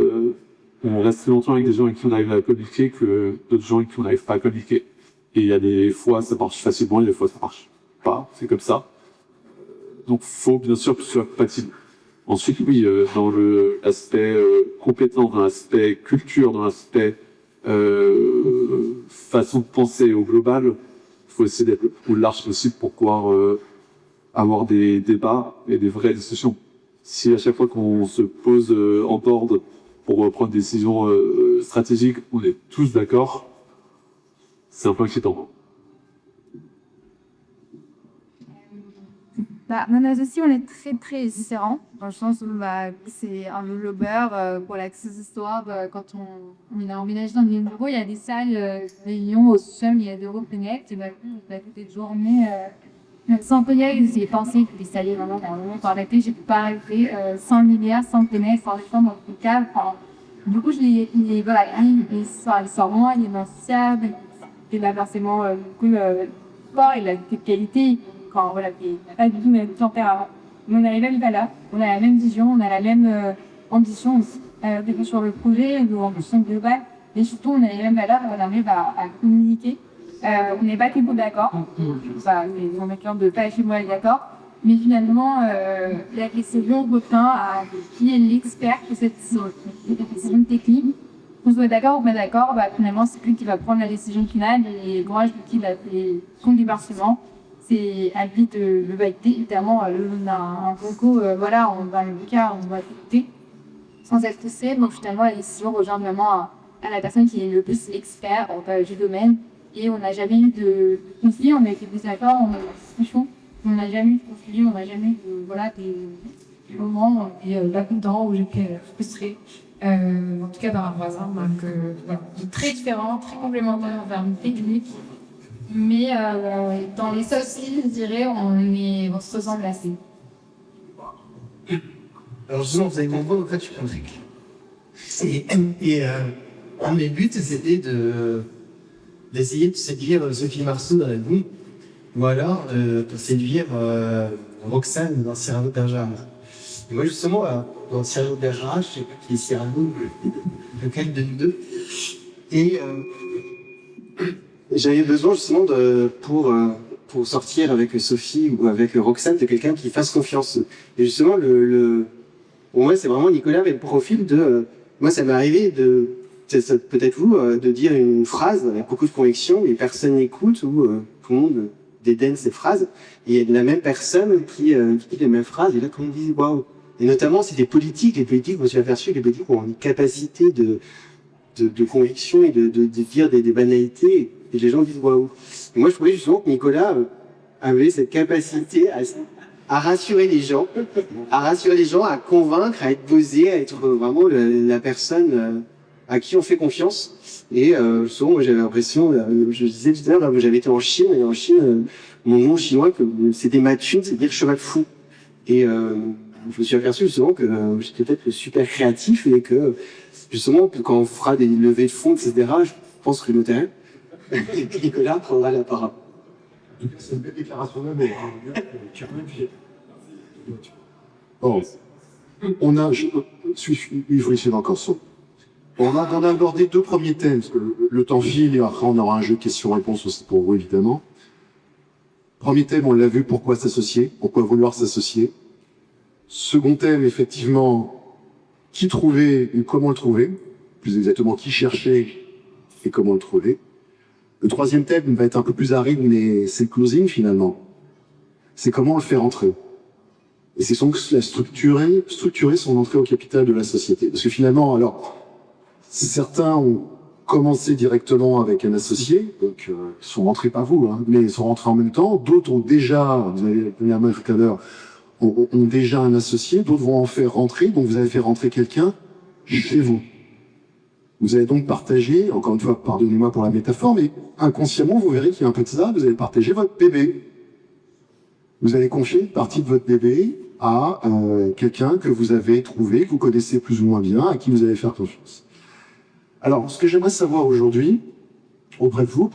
on reste très longtemps avec des gens avec qui on arrive à communiquer que d'autres gens avec qui on n'arrive pas à communiquer. Et il y a des fois, ça marche facilement, et des fois, ça marche pas. C'est comme ça. Donc, faut bien sûr que ce soit compatible. Ensuite, oui, dans l'aspect compétence, dans l'aspect culture, dans l'aspect façon de penser au global, il faut essayer d'être le plus large possible pour pouvoir avoir des débats et des vraies discussions. Si à chaque fois qu'on se pose en board pour prendre des décisions stratégiques, on est tous d'accord, c'est un peu inquiétant. Mon associé, on est très différents, dans le sens où c'est un développeur pour l'accessoire. Quand on a emménagé dans des bureaux, il y a des salles réunions au sous-sol, il y a des Connect, et toute les journées, sans collègues, j'ai pensé que ça allait vraiment par la tête, j'ai pas arrêté, sans milliards, sans Connect, sans réforme dans le cadre. Du coup, il sort moins, il est insociable, il a forcément beaucoup sport, il a des qualités. Quand voilà, il n'a pas du tout le même tempérament. Mais on a les mêmes valeurs, on a la même vision, on a la même ambition aussi. Sur le projet, nos ambitions globales, mais surtout on a les mêmes valeurs, on arrive à communiquer. On n'est pas tous d'accord, on est clair de pas chez moi d'accord, mais finalement, la question revient à qui est l'expert pour cette décision technique. Qu'on soit d'accord ou pas d'accord, finalement c'est lui qui va prendre la décision finale et moi je dis son département. C'est à lui de le valider. Évidemment, on a un concours, on va le cas, on va écouter sans être poussé. Donc finalement, la décision revient vraiment à la personne qui est le plus expert du domaine. Et on n'a jamais eu de conflit, on a été des accords, on a eu des discussions. On n'a jamais eu de conflit, on n'a jamais eu des moments où on était pas content, où j'étais frustrée. En tout cas, par rapport à ça. Donc, très différents, très complémentaires en termes techniques. Mais dans les soft skills, je dirais, on se ressemble assez. Alors justement, vous avez compris, en fait, je suis Patrick. Et un de mes buts, c'était d'essayer de séduire Sophie Marceau dans la vie, ou alors de séduire Roxane dans Cyrano de Bergerac. Et moi, justement, dans Cyrano de Bergerac, je sais pas qui est Cyrano, lequel de nous deux. Et j'avais besoin justement pour sortir avec Sophie ou avec Roxane de quelqu'un qui fasse confiance. Et justement, pour moi, c'est vraiment Nicolas avait le profil de. Moi, ça m'est arrivé peut-être vous, de dire une phrase avec beaucoup de conviction et personne n'écoute ou tout le monde dédaigne ces phrases. Et il y a la même personne qui dit les mêmes phrases et là, tout le monde dit waouh. Et notamment, c'est des politiques. Les politiques, je me suis aperçu que les politiques ont une capacité de conviction et de dire des banalités. Et les gens disent waouh. Et moi, je trouvais justement que Nicolas avait cette capacité à rassurer les gens, à convaincre, à être posé, à être vraiment la personne à qui on fait confiance. Et souvent, moi, j'avais l'impression, je disais tout à l'heure, j'avais été en Chine, et en Chine, mon nom chinois, c'était Matun, c'est-à-dire cheval fou. Et je me suis aperçu justement que j'étais peut-être super créatif et que justement, quand on fera des levées de fonds, etc., je pense que notaire, Nicolas prendra la parole. C'est une belle déclaration d'amour. Bon, on a, je vais encore ça. On a abordé deux premiers thèmes, parce que le temps file et après on aura un jeu de questions-réponses aussi pour vous évidemment. Premier thème, on l'a vu, pourquoi s'associer, pourquoi vouloir s'associer. Second thème, effectivement, qui trouver et comment le trouver, plus exactement qui chercher et comment le trouver. Le troisième thème va être un peu plus aride, mais c'est le closing finalement. C'est comment le faire entrer. Et c'est donc structurer son entrée au capital de la société. Parce que finalement, alors, certains ont commencé directement avec un associé, donc ils sont rentrés pas vous, hein, mais ils sont rentrés en même temps. D'autres ont déjà, vous avez donné la main tout à l'heure, ont déjà un associé, d'autres vont en faire rentrer, donc vous avez fait rentrer quelqu'un chez vous. Vous allez donc partager, encore une fois, pardonnez-moi pour la métaphore, mais inconsciemment, vous verrez qu'il y a un peu de ça, vous allez partager votre bébé. Vous allez confier une partie de votre bébé à quelqu'un que vous avez trouvé, que vous connaissez plus ou moins bien, à qui vous allez faire confiance. Alors, ce que j'aimerais savoir aujourd'hui, auprès de vous,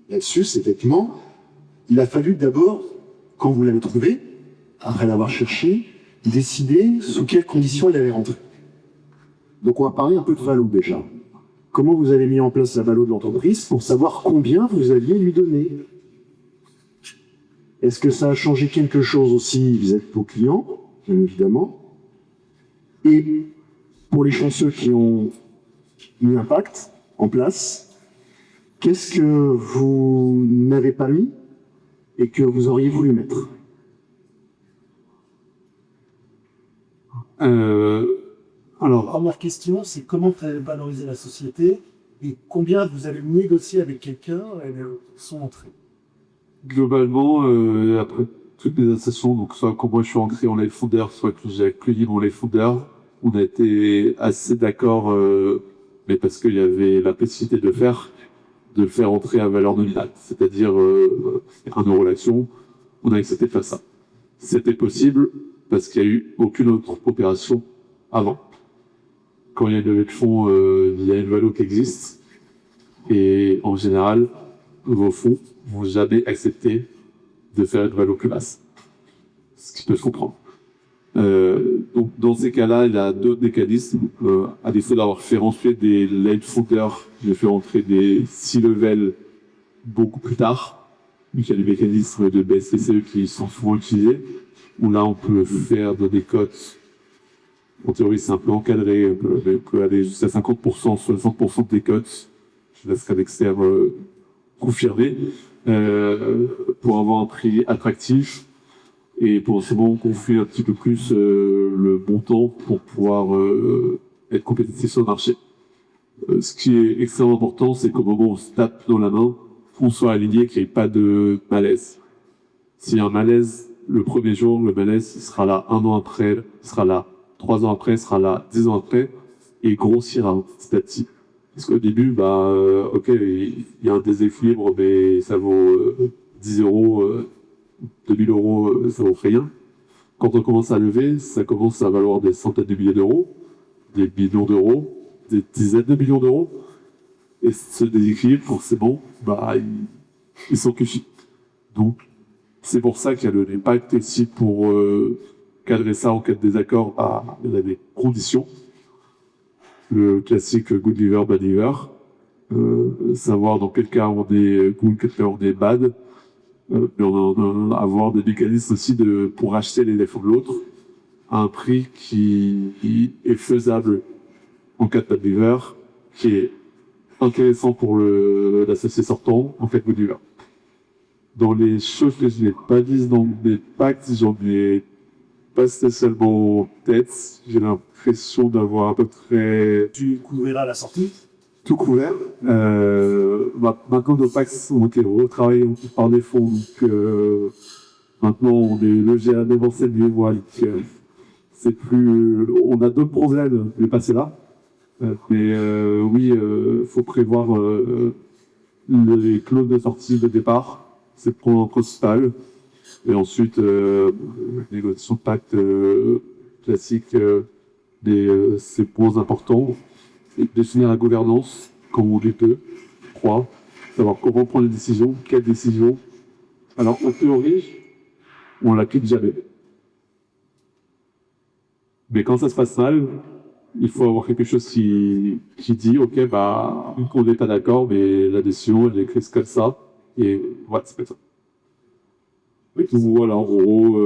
là-dessus, c'est effectivement, il a fallu d'abord, quand vous l'avez trouvé, après l'avoir cherché, décider sous quelles conditions il allait rentrer. Donc on va parler un peu de valo déjà. Comment vous avez mis en place la valo de l'entreprise pour savoir combien vous alliez lui donner? Est-ce que ça a changé quelque chose aussi vis-à-vis de vos clients, bien évidemment? Et pour les chanceux qui ont mis un pacte en place, qu'est-ce que vous n'avez pas mis et que vous auriez voulu mettre? Alors, première question, c'est comment vous avez valorisé la société et combien vous avez négocié avec quelqu'un son entrée. Globalement, après toutes les associations, donc soit quand moi je suis entré en live founder, soit que j'ai accueilli mon live founder, on a été assez d'accord, mais parce qu'il y avait la possibilité de le faire entrer à valeur nominale, c'est-à-dire 1 euro l'action, on a accepté de faire ça. C'était possible parce qu'il n'y a eu aucune autre opération avant. Quand il y a une levée de fonds, il y a une valo qui existe, et en général, vos fonds vont jamais accepter de faire une valo plus basse. Ce qui peut se comprendre. Donc, dans ces cas-là, il y a d'autres mécanismes. À défaut d'avoir fait rentrer des late founders, j'ai fait rentrer des C-level beaucoup plus tard. Donc, il y a des mécanismes de BSCCE qui sont souvent utilisés, où là, on peut faire des cotes. En théorie, c'est un peu encadré. On peut aller jusqu'à 50%, 60% des cotes. Je laisserai l'externe confirmer, pour avoir un prix attractif et pour bon confiner un petit peu plus le montant pour pouvoir être compétitif sur le marché. Ce qui est extrêmement important, c'est qu'au moment où on se tape dans la main, on soit aligné, qu'il n'y ait pas de malaise. S'il y a un malaise, le premier jour, le malaise il sera là 1 an après, il sera là 3 ans après, il sera là 10 ans après, et grossira petit à petit. Parce qu'au début, ok, il y a un déséquilibre, mais ça vaut 10 euros, 2000 euros, ça vaut rien. Quand on commence à lever, ça commence à valoir des centaines de milliers d'euros, des millions d'euros, des dizaines de millions d'euros. Et ce déséquilibre, forcément, ils sont cuchis. Donc, c'est pour ça qu'il y a l'impact ici pour cadrer ça en cas de désaccord. Il y a des conditions. Le classique good liver, bad liver. Savoir dans quel cas on est good, quel cas on est bad. Mais on avoir des mécanismes aussi pour acheter les défauts de l'autre à un prix qui est faisable en cas de bad liver, qui est intéressant pour l'associé sortant en fait good liver. Dans les choses que je n'ai pas dites dans mes pactes, j'en ai pas spécialement en tête. J'ai l'impression d'avoir à peu près... Tu couvriras la sortie. Tout couvert. Maintenant, nos packs ont été retravaillés par défaut. Donc, maintenant, on est logé à dévancer de voies. C'est plus... On a d'autres problèmes de passer là. Mais oui, faut prévoir les clauses de sortie de départ. C'est le point principal. Et ensuite, négociation de pacte classique, ces points importants. Définir la gouvernance, comme on les peut. 3. Savoir comment prendre les décisions, quelles décisions. Alors, en théorie, on la quitte jamais. Mais quand ça se passe mal, il faut avoir quelque chose qui dit, ok, on n'est pas d'accord, mais la décision, elle est écrite comme ça. Et voilà, c'est comme ça. Oui. Donc voilà, en gros,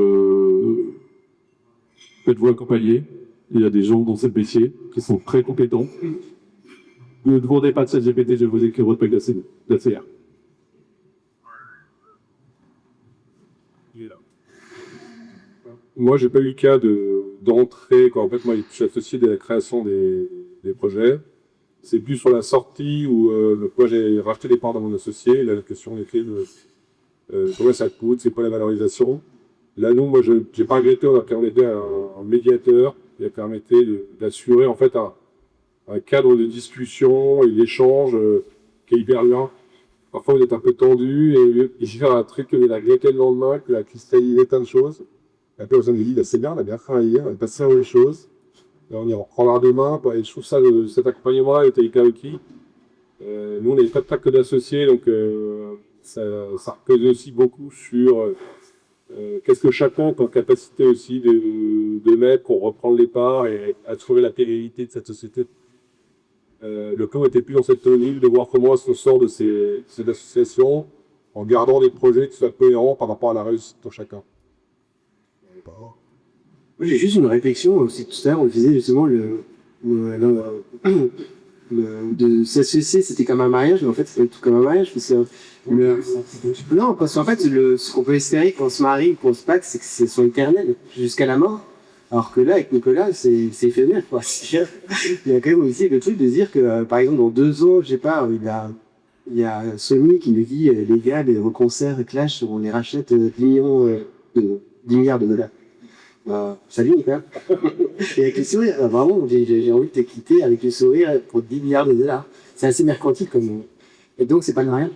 faites-vous accompagner. Il y a des gens dans ce métier qui sont très compétents. Ne demandez pas de ChatGPT, je vais vous écrire votre pack d'ACR. Moi, j'ai pas eu le cas d'entrée, en fait, moi, je suis associé à la création des projets. C'est plus sur la sortie où moi, j'ai racheté des parts dans mon associé. Là, la question est combien ça coûte, c'est quoi la valorisation. Là, nous, moi, j'ai pas regretté, on a aidé un médiateur qui a permetté d'assurer en fait un cadre de discussion et d'échange qui est hyper bien. Parfois, vous êtes un peu tendu et il suffit un truc que vous a regretté le lendemain, que la cristallisé plein de choses. Et après, vous avez dit, c'est bien, on a bien travaillé, on a passé à les choses. Là, on y reprendra demain. Et je trouve ça, cet accompagnement-là était hyper utile. Nous, on n'est pas que d'associés, donc ça repose aussi beaucoup sur qu'est-ce que chacun est en capacité aussi de mettre pour reprendre les parts et à trouver la pérennité de cette société. Le club était plus dans cette ligne de voir comment on se sort de ces associations en gardant des projets qui soient cohérents par rapport à la réussite de chacun. Moi, j'ai juste une réflexion. Aussi, tout à l'heure, on disait justement de s'associer, c'était comme un mariage, mais en fait, c'est pas tout comme un mariage. Non, parce qu'en fait, ce qu'on peut espérer quand on se marie, qu'on se pacte, c'est que c'est son éternel, jusqu'à la mort. Alors que là, avec Nicolas, c'est éphémère, quoi. Il y a quand même aussi le truc de dire que, par exemple, dans 2 ans, je sais pas, il y a Sony qui nous dit, les gars, les concerts Clash, on les rachète 10 milliards de dollars. Salut Nicolas. Et avec le sourire, vraiment, j'ai envie de te quitter avec le sourire pour 10 milliards de dollars. C'est assez mercantile comme. Et donc, c'est pas de rien.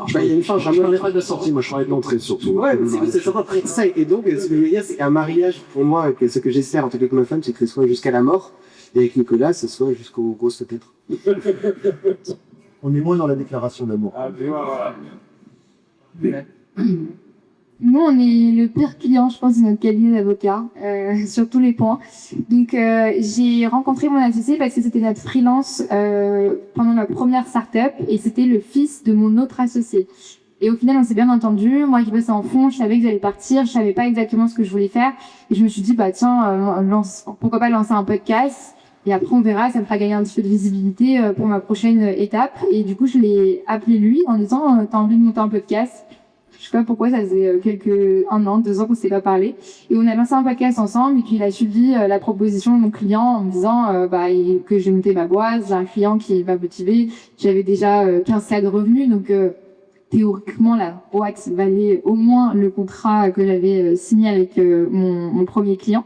Il y a une fin, je ne pas de la sortie, moi je parlais de l'entrée surtout. Ouais, c'est après ça. Et donc, ce que je veux dire, c'est qu'un mariage, pour moi, ce que j'espère en tant que ma femme, c'est que ce soit jusqu'à la mort. Et avec Nicolas, ce soit jusqu'au gros peut-être. On est moins dans la déclaration d'amour. Nous, on est le pire client, je pense, de notre cabinet d'avocats, sur tous les points. Donc, j'ai rencontré mon associé parce que c'était notre freelance pendant ma première start-up et c'était le fils de mon autre associé. Et au final, on s'est bien entendu. Moi qui bossais en fond, je savais que j'allais partir, je savais pas exactement ce que je voulais faire. Et je me suis dit, bah tiens, pourquoi pas lancer un podcast. Et après, on verra, ça me fera gagner un petit peu de visibilité pour ma prochaine étape. Et du coup, je l'ai appelé lui en disant, t'as envie de monter un podcast? Je sais pas pourquoi, ça faisait 1 an, 2 ans qu'on s'est pas parlé. Et on a lancé un podcast ensemble, et puis il a suivi la proposition de mon client en me disant que j'ai monté ma boîte, j'ai un client qui m'a motivé, j'avais déjà 15 cas de revenus, donc théoriquement la boîte valait au moins le contrat que j'avais signé avec mon premier client.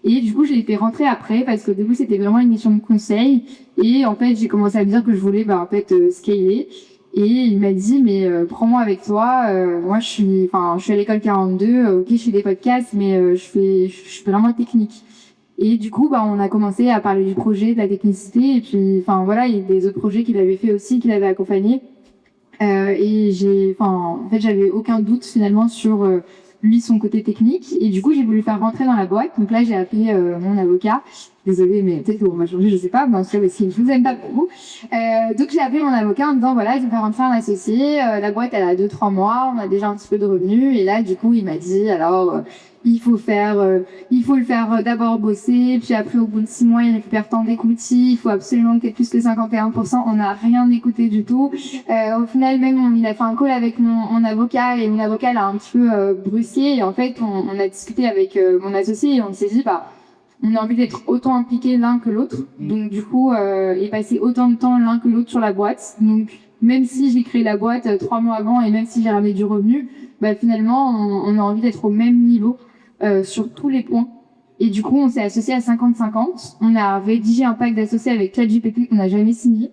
Et du coup, j'ai été rentrée après parce qu'au début, c'était vraiment une mission de conseil. Et en fait, j'ai commencé à me dire que je voulais scaler. Et il m'a dit, mais prends-moi avec toi. Moi, je suis à l'école 42. Ok, je fais des podcasts, mais je suis vraiment technique. Et du coup, on a commencé à parler du projet, de la technicité. Et puis, voilà, il y a des autres projets qu'il avait fait aussi, qu'il avait accompagné. Et j'avais aucun doute finalement sur lui, son côté technique. Et du coup, j'ai voulu faire rentrer dans la boîte. Donc là, j'ai appelé mon avocat. Désolée, mais peut-être qu'on va changer, je sais pas. Mais en tout cas, si je vous aime pas pour vous. Donc j'ai appelé mon avocat en disant, voilà, je vais faire rentrer un associé. La boîte, elle a 2-3 mois. On a déjà un petit peu de revenus. Et là, du coup, il m'a dit, alors, il faut le faire d'abord bosser. Puis après, au bout de 6 mois, il récupère tant d'equity. Il faut absolument que plus que 51%. On n'a rien écouté du tout. Au final, même, il a fait un call avec mon avocat. Et mon avocat l'a un petit peu brusqué. Et en fait, on a discuté avec mon associé. Et on s'est dit, on a envie d'être autant impliqués l'un que l'autre. Donc du coup, et passer autant de temps l'un que l'autre sur la boîte. Donc même si j'ai créé la boîte 3 mois avant et même si j'ai ramené du revenu, finalement, on a envie d'être au même niveau sur tous les points. Et du coup, on s'est associé à 50-50. On a rédigé un pacte d'associés avec ChatGPT qu'on n'a jamais signé.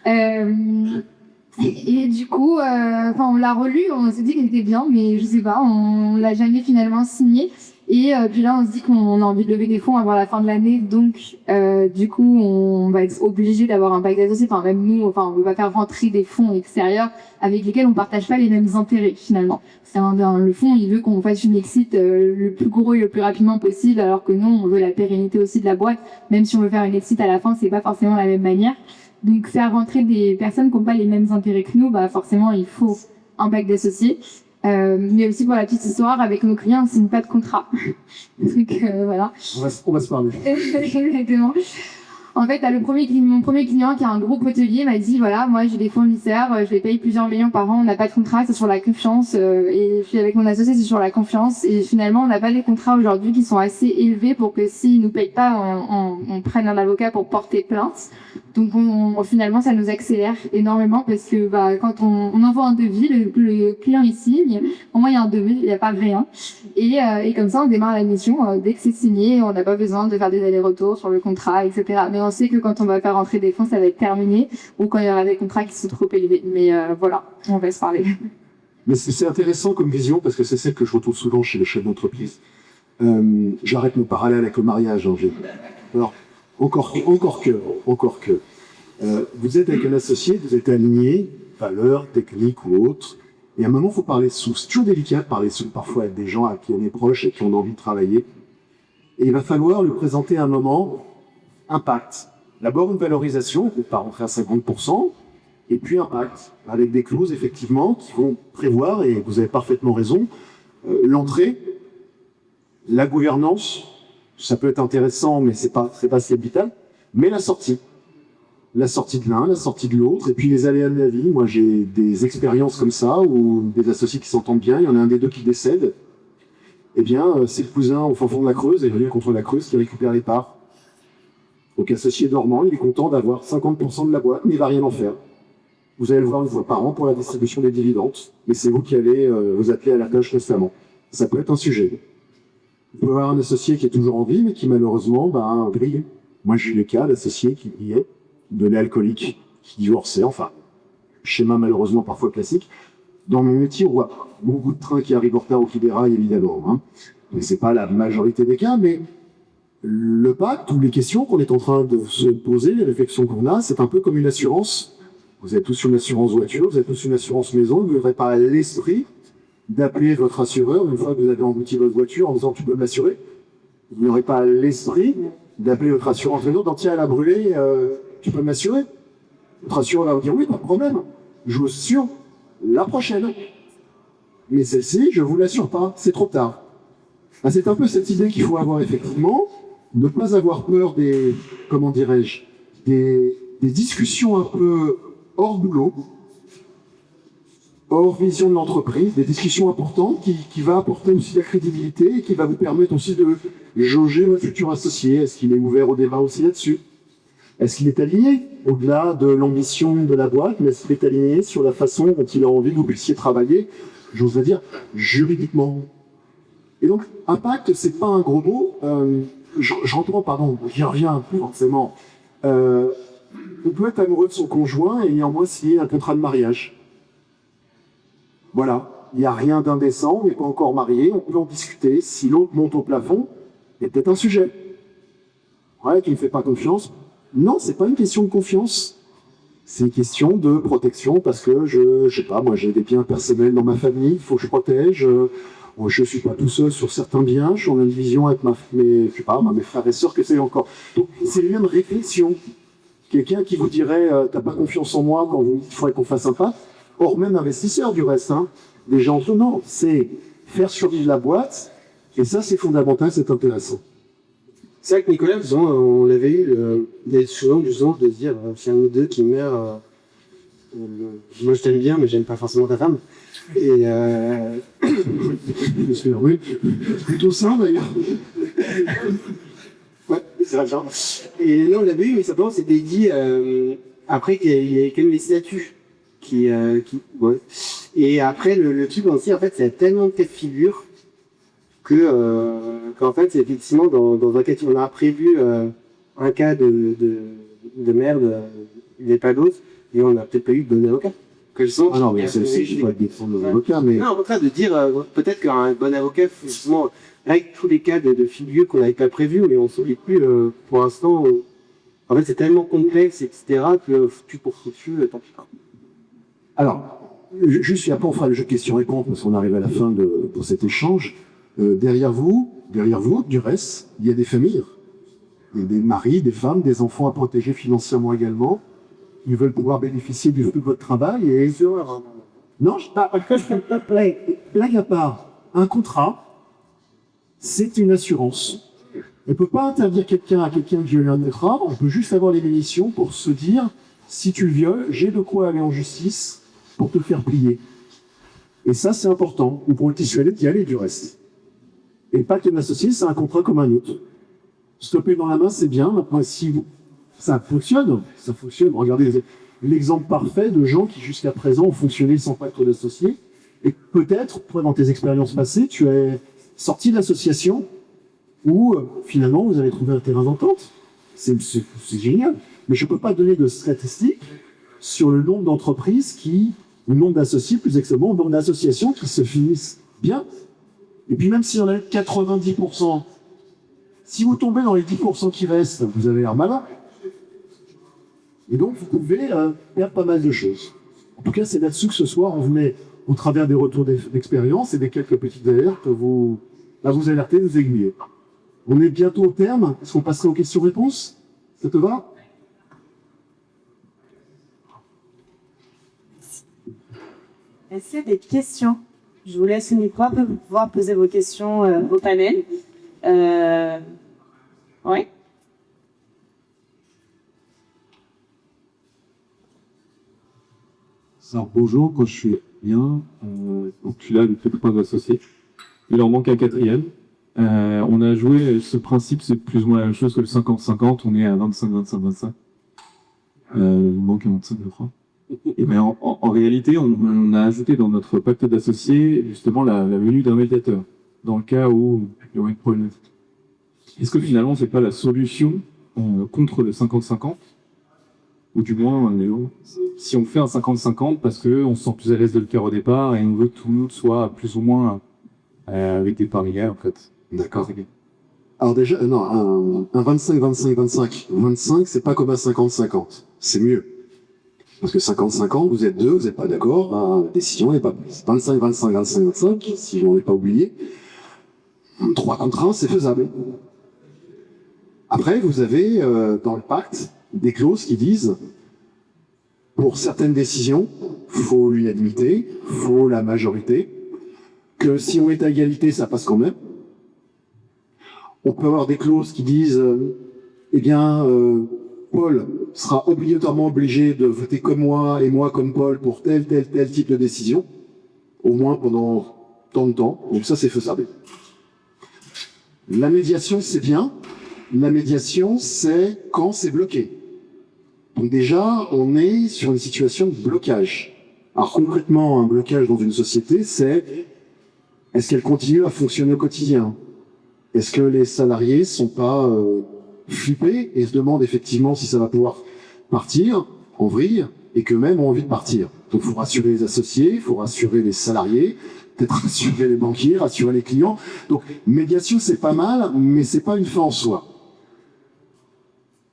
Et du coup, on l'a relu, on s'est dit qu'il était bien, mais je sais pas, on l'a jamais finalement signé. Et puis là, on se dit qu'on a envie de lever des fonds avant la fin de l'année, donc du coup, on va être obligé d'avoir un pacte d'associés. Même nous, on veut pas faire rentrer des fonds extérieurs avec lesquels on partage pas les mêmes intérêts finalement. Le fonds, il veut qu'on fasse une exit le plus gros et le plus rapidement possible, alors que nous, on veut la pérennité aussi de la boîte. Même si on veut faire une exit à la fin, c'est pas forcément la même manière. Donc faire rentrer des personnes qui n'ont pas les mêmes intérêts que nous, forcément, il faut un pacte d'associés. Mais aussi pour la petite histoire, avec nos clients, on signe pas de contrat. Donc voilà. On va se parler. Exactement. En fait, mon premier client qui a un groupe hôtelier m'a dit, voilà, moi j'ai des fournisseurs, je les paye plusieurs millions par an, on n'a pas de contrat, c'est sur la confiance. Et puis avec mon associé, c'est sur la confiance. Et finalement, on n'a pas des contrats aujourd'hui qui sont assez élevés pour que s'ils nous payent pas, on prenne un avocat pour porter plainte. Donc finalement, ça nous accélère énormément parce que quand on envoie un devis, le client il signe, au moins il y a un devis, il n'y a pas rien. Et comme ça, on démarre la mission. Dès que c'est signé, on n'a pas besoin de faire des allers-retours sur le contrat, etc. Mais on sait que quand on va faire rentrer des fonds, ça va être terminé, ou quand il y aura des contrats qui sont trop élevés. Mais voilà, on va se parler. Mais c'est intéressant comme vision, parce que c'est celle que je retrouve souvent chez les chefs d'entreprise. J'arrête mon parallèle avec le mariage. Alors, encore que. Vous êtes avec un associé, vous êtes aligné, valeurs, techniques ou autres, et à un moment, il faut parler sous. C'est toujours délicat de parler sous, parfois avec des gens à qui on est proche et qui ont envie de travailler. Et il va falloir lui présenter un moment impact. D'abord une valorisation, on ne peut pas rentrer à 50%, et puis impact, avec des clauses effectivement qui vont prévoir, et vous avez parfaitement raison, l'entrée, la gouvernance, ça peut être intéressant, mais c'est pas si vital, mais la sortie de l'un, la sortie de l'autre, et puis les aléas de la vie. Moi j'ai des expériences comme ça, où des associés qui s'entendent bien, il y en a un des deux qui décède, eh bien, c'est le cousin au fin fond de la Creuse, et venu contre la Creuse, qui récupère les parts. Donc, associé dormant, il est content d'avoir 50% de la boîte, mais il va rien en faire. Vous allez le voir une fois par an pour la distribution des dividendes, et c'est vous qui allez vous atteler à la tâche constamment. Ça peut être un sujet. Vous pouvez avoir un associé qui est toujours en vie, mais qui malheureusement brille. Moi, j'ai eu le cas d'associés qui brillaient, de lait alcoolique, qui divorçaient, enfin, schéma malheureusement parfois classique. Dans mes métiers, on voit beaucoup de trains qui arrivent en retard ou qui déraillent, évidemment. Hein. Mais c'est pas la majorité des cas, mais le pacte ou les questions qu'on est en train de se poser, les réflexions qu'on a, c'est un peu comme une assurance. Vous avez tous une assurance voiture, vous avez tous une assurance maison, vous n'aurez pas l'esprit d'appeler votre assureur une fois que vous avez embouti votre voiture en disant tu peux m'assurer. Vous n'aurez pas l'esprit d'appeler votre assurance maison en disant tiens elle a brûlé, tu peux m'assurer. Votre assureur va vous dire oui, pas de problème, je vous assure la prochaine. Mais celle-ci, je vous l'assure pas, c'est trop tard. Ben, c'est un peu cette idée qu'il faut avoir effectivement, ne pas avoir peur des, comment dirais-je, des discussions un peu hors boulot, hors vision de l'entreprise, des discussions importantes qui va apporter aussi de la crédibilité et qui va vous permettre aussi de jauger votre futur associé. Est-ce qu'il est ouvert au débat aussi là-dessus? Est-ce qu'il est aligné au-delà de l'ambition de la boîte, mais est-ce qu'il est aligné sur la façon dont il a envie que vous puissiez travailler, j'oserais dire, juridiquement? Et donc, impact, c'est pas un gros mot. J'entends, pardon, j'y reviens plus forcément. On peut être amoureux de son conjoint et néanmoins signer un contrat de mariage. Voilà, il n'y a rien d'indécent, on n'est pas encore marié, on peut en discuter. Si l'autre monte au plafond, il y a peut-être un sujet. Ouais, qui ne fait pas confiance. Non, c'est pas une question de confiance. C'est une question de protection parce que je sais pas, moi j'ai des biens personnels dans ma famille, il faut que je protège. Je suis pas tout seul sur certains biens, je suis en indivision avec mes frères et sœurs que c'est encore. Donc c'est une réflexion. Quelqu'un qui vous dirait t'as pas confiance en moi quand il faudrait qu'on fasse un pas, hors même investisseur du reste, hein. Des gens non, c'est faire survivre la boîte, et ça c'est fondamental, c'est intéressant. C'est vrai que Nicolas, on l'avait eu, il y a souvent du sens de se dire, c'est un ou deux qui meurt, moi je t'aime bien, mais j'aime pas forcément ta femme. Et oui, plutôt ça d'ailleurs. Ouais, c'est vrai, genre. Et là on l'avait eu, mais simplement c'était dit, après qu'il y ait quand même les statuts. Ouais. Et après le truc aussi, en fait, c'est tellement de cas de figure qu'en fait, c'est effectivement dans un cas, on a prévu un cas de merde, il n'y avait pas d'autre, et on n'a peut-être pas eu de bon avocat. Ah non, mais celle-ci, je ne vais pas défendre l'avocat, mais... Non, au contraire, de dire, peut-être qu'un bon avocat, justement, avec tous les cas de figure qu'on n'avait pas prévus, mais on ne s'oublie plus, pour l'instant, en fait, c'est tellement complexe, etc., que foutu pour foutu, tant pis. Alors, juste après on fera le jeu questions-réponses parce qu'on arrive à la fin de cet échange. Derrière vous, du reste, il y a des familles. Il y a des maris, des femmes, des enfants à protéger financièrement également. Ils veulent pouvoir bénéficier du fruit de votre travail et... Non, blague à part. Un contrat, c'est une assurance. On ne peut pas interdire quelqu'un à quelqu'un de violer un contrat, on peut juste avoir les munitions pour se dire, si tu le violes, j'ai de quoi aller en justice pour te faire plier. Et ça, c'est important. Ou pour le dissuader d'y aller du reste. Et le pacte d'associé, c'est un contrat comme un autre. Stopper dans la main, c'est bien. Maintenant, si ça fonctionne. Regardez l'exemple parfait de gens qui, jusqu'à présent, ont fonctionné sans pacte d'associé. Et peut-être, toi, dans tes expériences passées, tu es sorti de l'association où, finalement, vous avez trouvé un terrain d'entente. C'est génial. Mais je ne peux pas donner de statistiques sur le nombre d'entreprises le nombre d'associés, plus exactement, le nombre d'associations qui se finissent bien. Et puis même si on a 90%, si vous tombez dans les 10% qui restent, vous avez l'air malin. Et donc vous pouvez perdre pas mal de choses. En tout cas, c'est là-dessus que ce soir, on vous met, au travers des retours d'expérience et des quelques petites alertes, vous alerter, vous aiguiller. On est bientôt au terme. Est-ce qu'on passerait aux questions-réponses? Ça te va? Est-ce qu'il y a des questions? Je vous laisse le micro pour pouvoir poser vos questions au panel. Oui. Alors bonjour, quand je suis bien, donc je suis là depuis 3 ans associé. Il en manque un quatrième. On a joué ce principe, c'est plus ou moins la même chose que le 50-50. On est à 25-25-25. Il manque un 25, je crois. Et ben en réalité, on a ajouté dans notre pacte d'associés justement la venue d'un médiateur, dans le cas où il y aurait une problématique. Est-ce que finalement, c'est pas la solution contre le 50-50? Ou du moins, si on fait un 50-50 parce qu'on se sent plus à l'aise de le faire au départ et on veut que tout le monde soit plus ou moins avec des paria en fait. D'accord. Alors déjà, non, un 25-25-25. 25, c'est pas comme un 50-50. C'est mieux. Parce que 50-50, vous êtes deux, vous n'êtes pas d'accord, la décision n'est pas prise. 25-25-25-25, si on n'est pas oublié. 3 contre 1, c'est faisable. Après, vous avez dans le pacte des clauses qui disent pour certaines décisions, faut l'unanimité, faut la majorité, que si on est à égalité, ça passe quand même. On peut avoir des clauses qui disent Paul sera obligatoirement obligé de voter comme moi et moi comme Paul pour tel type de décision, au moins pendant tant de temps. Donc ça, c'est faisable. La médiation, c'est bien. La médiation, c'est quand c'est bloqué. Donc déjà, on est sur une situation de blocage. Alors concrètement, un blocage dans une société, c'est est-ce qu'elle continue à fonctionner au quotidien? Est-ce que les salariés sont pas flippés et se demandent effectivement si ça va pouvoir partir en vrille et qu'eux-mêmes ont envie de partir? Donc il faut rassurer les associés, il faut rassurer les salariés, peut-être rassurer les banquiers, rassurer les clients. Donc médiation, c'est pas mal, mais c'est pas une fin en soi.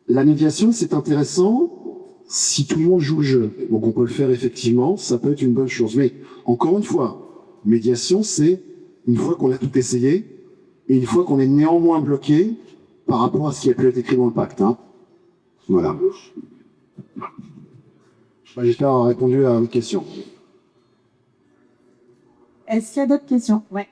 La médiation, c'est intéressant si tout le monde joue le jeu. Donc on peut le faire effectivement, ça peut être une bonne chose. Mais encore une fois, médiation, c'est une fois qu'on a tout essayé et une fois qu'on est néanmoins bloqué par rapport à ce qui a pu être écrit dans le pacte. Hein. Voilà. J'espère avoir répondu à votre question. Est-ce qu'il y a d'autres questions? Ouais.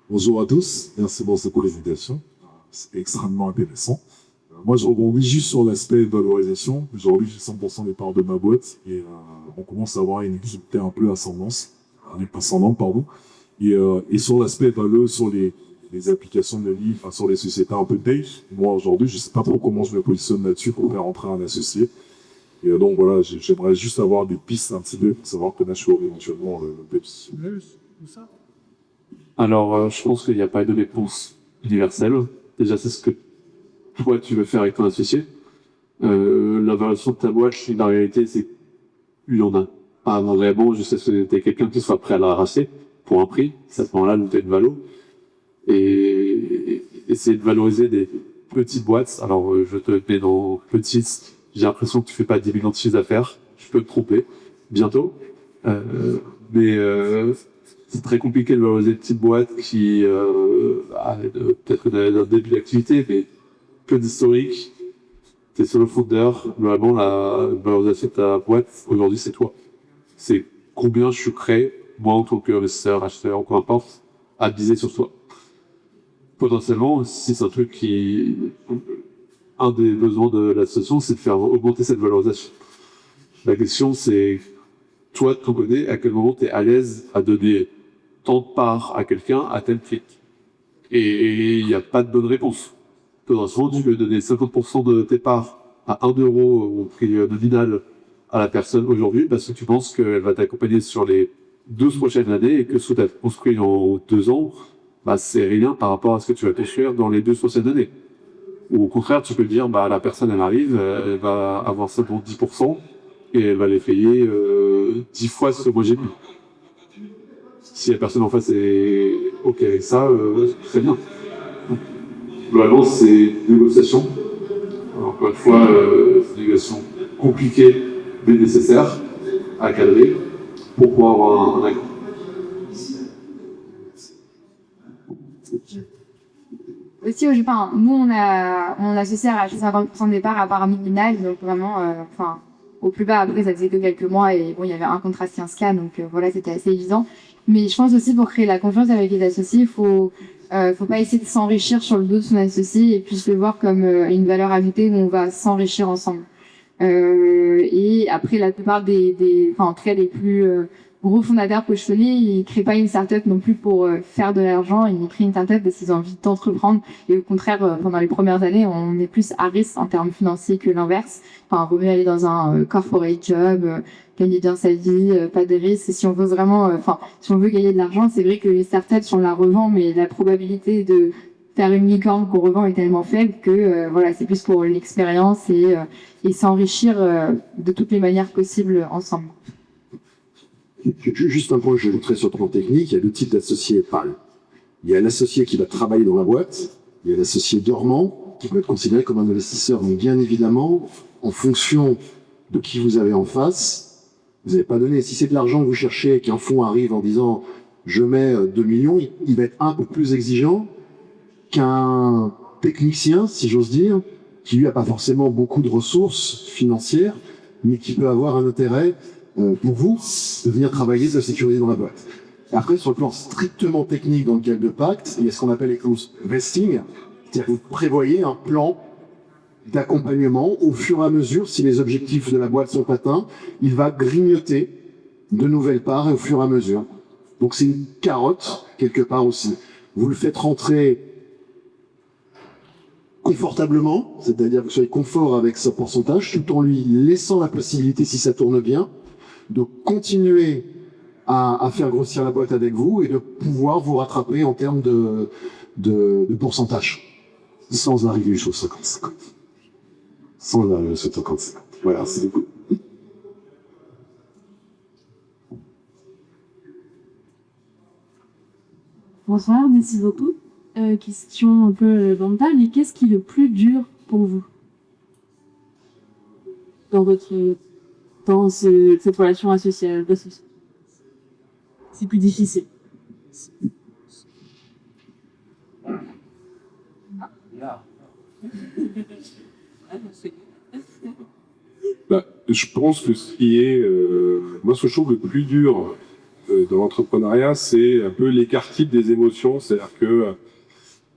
Bonjour à tous, merci pour cette présentation. C'est extrêmement intéressant. Moi, je rebondis juste sur l'aspect valorisation. Aujourd'hui, j'ai 100% des parts de ma boîte et on commence à avoir une activité un peu ascendante, pardon. Et sur l'aspect valeur, sur les applications de vie, enfin, sur les sociétés un peu tech, moi, aujourd'hui, je sais pas trop comment je me positionne là-dessus pour faire entrer un associé. Et donc, voilà, j'aimerais juste avoir des pistes un petit peu pour savoir comment je ferai éventuellement le PEPS. Alors, je pense qu'il n'y a pas de réponse universelle. Déjà, c'est ce que toi, tu veux faire avec ton associé. La valorisation de ta boîte, la réalité, c'est qu'il y en a pas vraiment. Je sais que t'es quelqu'un qui soit prêt à la racheter pour un prix. À ce moment-là, tu as une valo. Et essayer de valoriser des petites boîtes. Alors, je te mets dans petites. J'ai l'impression que tu fais pas 10 millions de chiffres d'affaires. Je peux te tromper. Bientôt. Mais c'est très compliqué de valoriser une petite boîte qui a peut-être un début d'activité, mais peu d'historique. T'es solo founder. Vraiment, la valorisation de ta boîte, aujourd'hui, c'est toi. C'est combien je suis prêt, moi, en tant qu'investisseur, acheteur, peu importe, à miser sur toi. Potentiellement, si c'est un truc qui... Un des besoins de l'association, c'est de faire augmenter cette valorisation. La question, c'est, toi, de ton côté, à quel moment tu es à l'aise à donner tant de parts à quelqu'un à tel prix? Et il n'y a pas de bonne réponse. Potentiellement, tu veux donner 50% de tes parts à 1 euro au prix nominal à la personne aujourd'hui parce que tu penses qu'elle va t'accompagner sur les 12 prochaines années et que ce que tu as construit en 2 ans, bah, c'est rien par rapport à ce que tu vas construire dans les 2 prochaines années. Ou au contraire, tu peux dire, bah, la personne, elle arrive, elle va avoir seulement 10% et elle va les payer 10 fois ce que moi j'ai mis. Si la personne en face est OK avec ça, très bien. Globalement, c'est une négociation. Alors, encore une fois, c'est une négociation compliquée, mais nécessaire à cadrer pour pouvoir avoir un accord. Aussi, nous, on a associé à racheter 50% des parts à part minimale, donc vraiment, au plus bas, après, ça faisait que quelques mois, et bon, il y avait un contrat 15K, donc voilà, c'était assez évident. Mais je pense aussi, pour créer la confiance avec les associés, faut pas essayer de s'enrichir sur le dos de son associé, et puis le voir comme une valeur ajoutée où on va s'enrichir ensemble. Et après, la plupart enfin, en tout cas, les plus gros fondateurs que je connais, ils créent pas une start-up non plus pour faire de l'argent, ils créent une start-up parce qu'ils ont envie d'entreprendre. Et au contraire, pendant les premières années, on est plus à risque en termes financiers que l'inverse. Enfin, vaut mieux aller dans un corporate job, gagner bien sa vie, pas de risque. Et si on veut vraiment, enfin, si on veut gagner de l'argent, c'est vrai que les startups, si on la revend, mais la probabilité de faire une licorne qu'on revend est tellement faible que voilà, c'est plus pour l'expérience et s'enrichir de toutes les manières possibles ensemble. Juste un point que j'ajouterais sur le plan technique, il y a deux types d'associés pâles. Il y a l'associé qui va travailler dans la boîte, il y a l'associé dormant qui peut être considéré comme un investisseur. Donc bien évidemment, en fonction de qui vous avez en face, vous n'avez pas donné. Si c'est de l'argent que vous cherchez et qu'un fonds arrive en disant « je mets 2 millions », il va être un peu plus exigeant qu'un technicien, si j'ose dire, qui lui a pas forcément beaucoup de ressources financières, mais qui peut avoir un intérêt pour vous de venir travailler, de la sécurité dans la boîte. Et après, sur le plan strictement technique dans le cadre de Pacte, il y a ce qu'on appelle les clauses vesting, c'est-à-dire que vous prévoyez un plan d'accompagnement au fur et à mesure, si les objectifs de la boîte sont atteints, il va grignoter de nouvelles parts et au fur et à mesure. Donc c'est une carotte quelque part aussi. Vous le faites rentrer confortablement, c'est-à-dire que vous soyez confort avec ce pourcentage, tout en lui laissant la possibilité, si ça tourne bien, de continuer à faire grossir la boîte avec vous et de pouvoir vous rattraper en termes de pourcentage, sans arriver jusqu'au 50-50. Sans arriver jusqu'au 50-50. Voilà, c'est beaucoup. Bonsoir, merci beaucoup. Question un peu banale, mais qu'est-ce qui est le plus dur pour vous dans cette relation associée? C'est plus difficile. Bah, je pense que ce qui est, moi, ce que je trouve le plus dur dans l'entrepreneuriat, c'est un peu l'écart type des émotions. C'est-à-dire que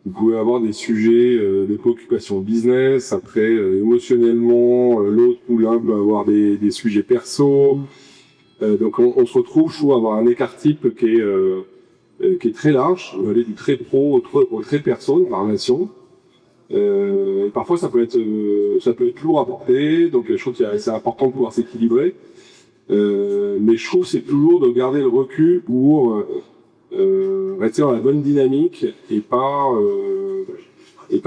vous pouvez avoir des sujets, des préoccupations business, après émotionnellement, l'autre ou l'un peut avoir des sujets perso. Donc on se retrouve, je trouve, à avoir un écart type qui est très large, aller du très pro au très perso dans la relation. Et parfois ça peut être lourd à porter, donc je trouve que c'est important de pouvoir s'équilibrer. Mais je trouve que c'est toujours de garder le recul pour rester dans la bonne dynamique et pas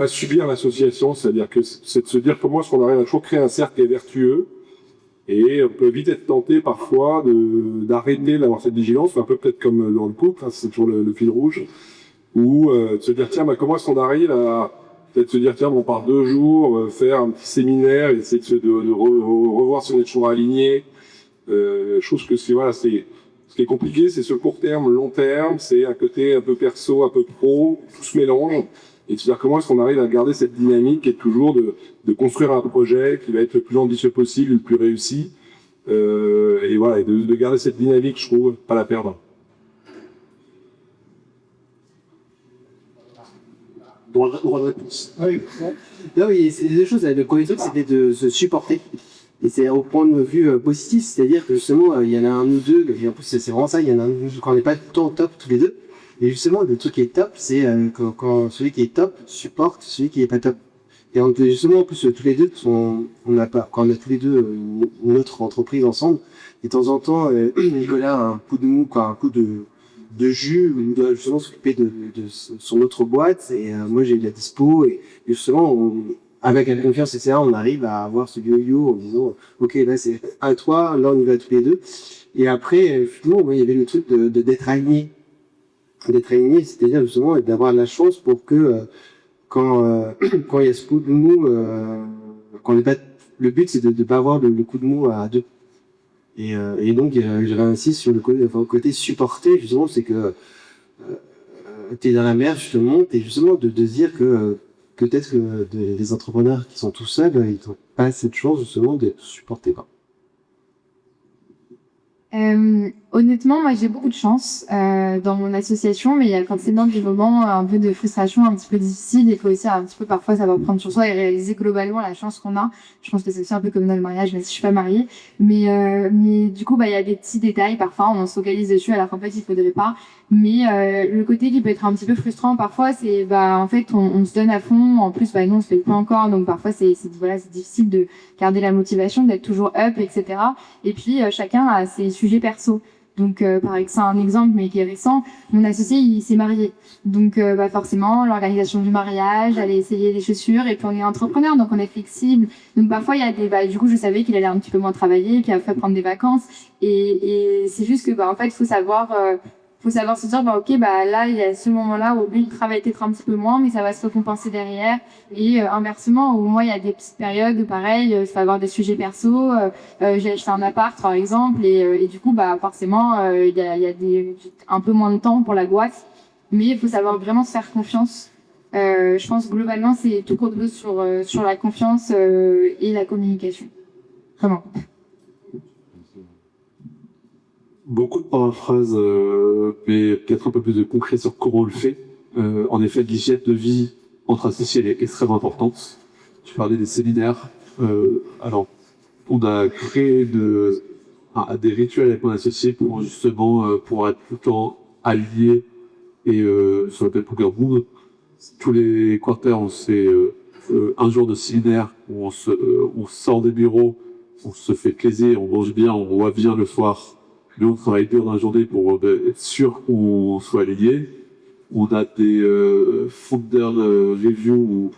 subir l'association. C'est-à-dire que c'est de se dire comment est-ce qu'on arrive à toujours créer un cercle vertueux. Et on peut vite être tenté parfois d'arrêter d'avoir cette vigilance, un peu peut-être comme dans le couple, hein, c'est toujours le fil rouge, ou de se dire tiens, comment est-ce qu'on arrive à peut-être se dire tiens, on part 2 jours, faire un petit séminaire, essayer de revoir si on est toujours aligné. Je trouve que ce qui est compliqué, c'est ce court terme, long terme, c'est un côté un peu perso, un peu pro, tout se mélange. Et de se dire comment est-ce qu'on arrive à garder cette dynamique et toujours de construire un projet qui va être le plus ambitieux possible, le plus réussi. Et voilà, et de garder cette dynamique, je trouve, pas la perdre. Droit de réponse. Oui. Non, oui, c'est des choses. Le premier truc, c'était de se supporter. Et c'est au point de vue positif, c'est-à-dire que justement, il y en a un ou deux, et en plus c'est vraiment ça, il y en a un quand on n'est pas tout le temps top tous les deux. Et justement, le truc qui est top, c'est quand celui qui est top supporte celui qui est pas top. Et justement, en plus, tous les deux, quand on a tous les deux notre entreprise ensemble, et de temps en temps, Nicolas a un coup de mou, un coup de jus, où il doit justement s'occuper de son autre boîte, et moi j'ai de la dispo, et justement, avec la confiance, etc., on arrive à avoir ce yo-yo en disant, ok, là c'est à toi, là on y va tous les deux. Et après, finalement, il y avait le truc d'être aligné. D'être aligné, c'est-à-dire justement d'avoir la chance pour que quand il y a ce coup de mou, le but c'est de ne pas avoir le coup de mou à deux. Et donc je réinsiste sur le côté supporté, justement, c'est que t'es dans la mer, je te monte, et justement de se dire que peut-être que les entrepreneurs qui sont tout seuls, ils n'ont pas cette chance justement d'être supportés. Honnêtement, moi j'ai beaucoup de chance dans mon association, mais il y a forcément des moments un peu de frustration, un petit peu difficiles. Il faut aussi un petit peu parfois savoir prendre sur soi et réaliser globalement la chance qu'on a. Je pense que c'est aussi un peu comme dans le mariage, même si je suis pas mariée. Mais du coup, il y a des petits détails. Parfois, on se focalise dessus alors qu'en fait, il faudrait pas. Mais le côté qui peut être un petit peu frustrant parfois, c'est en fait on se donne à fond. En plus, nous on se fait pas encore, donc parfois c'est difficile de garder la motivation, d'être toujours up, etc. Et puis chacun a ses sujets perso. Donc, par exemple, c'est un exemple, mais qui est récent. Mon associé, il s'est marié. Donc, forcément, l'organisation du mariage, aller essayer des chaussures, et puis on est entrepreneur, donc on est flexible. Donc, parfois, il y a des, du coup, je savais qu'il allait un petit peu moins travailler, puis après prendre des vacances. Et c'est juste que, en fait, il faut savoir se dire, ok, là, il y a ce moment-là où lui, il travaille peut-être un petit peu moins, mais ça va se récompenser derrière. Et inversement, au moins, il y a des petites périodes où, pareil, il faut avoir des sujets perso. J'ai acheté un appart, par exemple, et du coup, forcément, il y a un peu moins de temps pour la boîte. Mais il faut savoir vraiment se faire confiance. Je pense, globalement, c'est tout repose sur la confiance et la communication. Vraiment. Beaucoup de paraphrases, mais peut-être un peu plus de concret sur comment on le fait. En effet, l'hygiène de vie entre associés elle est extrêmement importante. Tu parlais des séminaires. Alors, on a créé des rituels avec mon associé pour justement pour être tout le temps alliés et sur le même longueur d'onde. Tous les quarters, on fait un jour de séminaire où on sort des bureaux, on se fait plaisir, on mange bien, on voit bien le soir. Nous, on travaille dur dans la journée pour être sûr qu'on soit aligné. On a des founder review où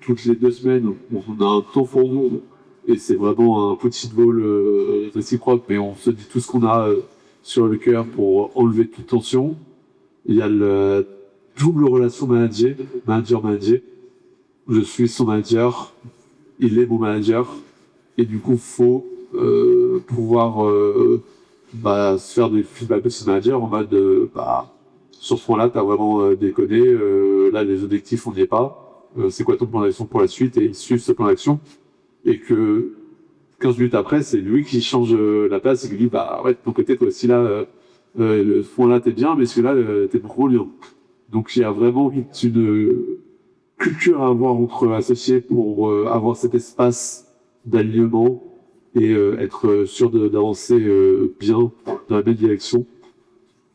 toutes les 2 semaines, on a un temps pour nous. Et c'est vraiment un petit vol réciproque, mais on se dit tout ce qu'on a sur le cœur pour enlever toute tension. Il y a la double relation manager-manager. Je suis son manager, il est mon manager. Et du coup, faut pouvoir se faire des feedbacks de ce manager en mode sur ce point-là, t'as vraiment déconné, là les objectifs on n'y est pas, c'est quoi ton plan d'action pour la suite, et ils suivent ce plan d'action, et que 15 minutes après, c'est lui qui change la place, et qui dit ouais, de ton côté, toi aussi là, ce point-là t'es bien, mais celui-là t'es beaucoup mieux. Donc il y a vraiment une culture à avoir entre associés pour avoir cet espace d'alignement et être sûr d'avancer bien dans la même direction.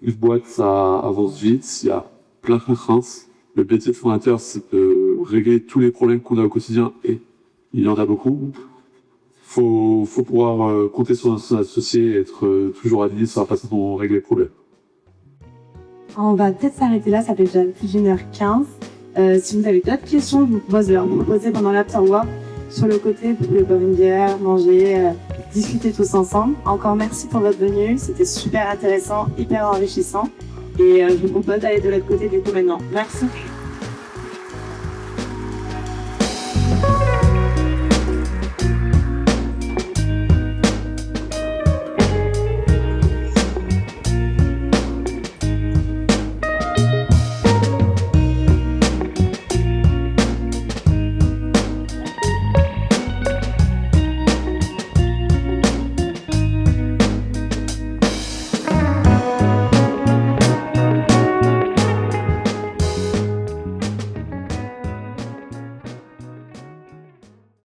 Une boîte, ça avance vite, il y a plein de contraintes. Le métier de fondateur, c'est de régler tous les problèmes qu'on a au quotidien, et il y en a beaucoup. Faut pouvoir compter sur son associé et être toujours aligné sur la façon dont on règle les problèmes. On va peut-être s'arrêter là, ça fait déjà plus d'1h15. Si vous avez d'autres questions, vous pouvez vous poser pendant l'afterwork. Sur le côté, vous pouvez boire une bière, manger, discuter tous ensemble. Encore merci pour votre venue, c'était super intéressant, hyper enrichissant. Et je vous propose d'aller de l'autre côté du coup maintenant. Merci.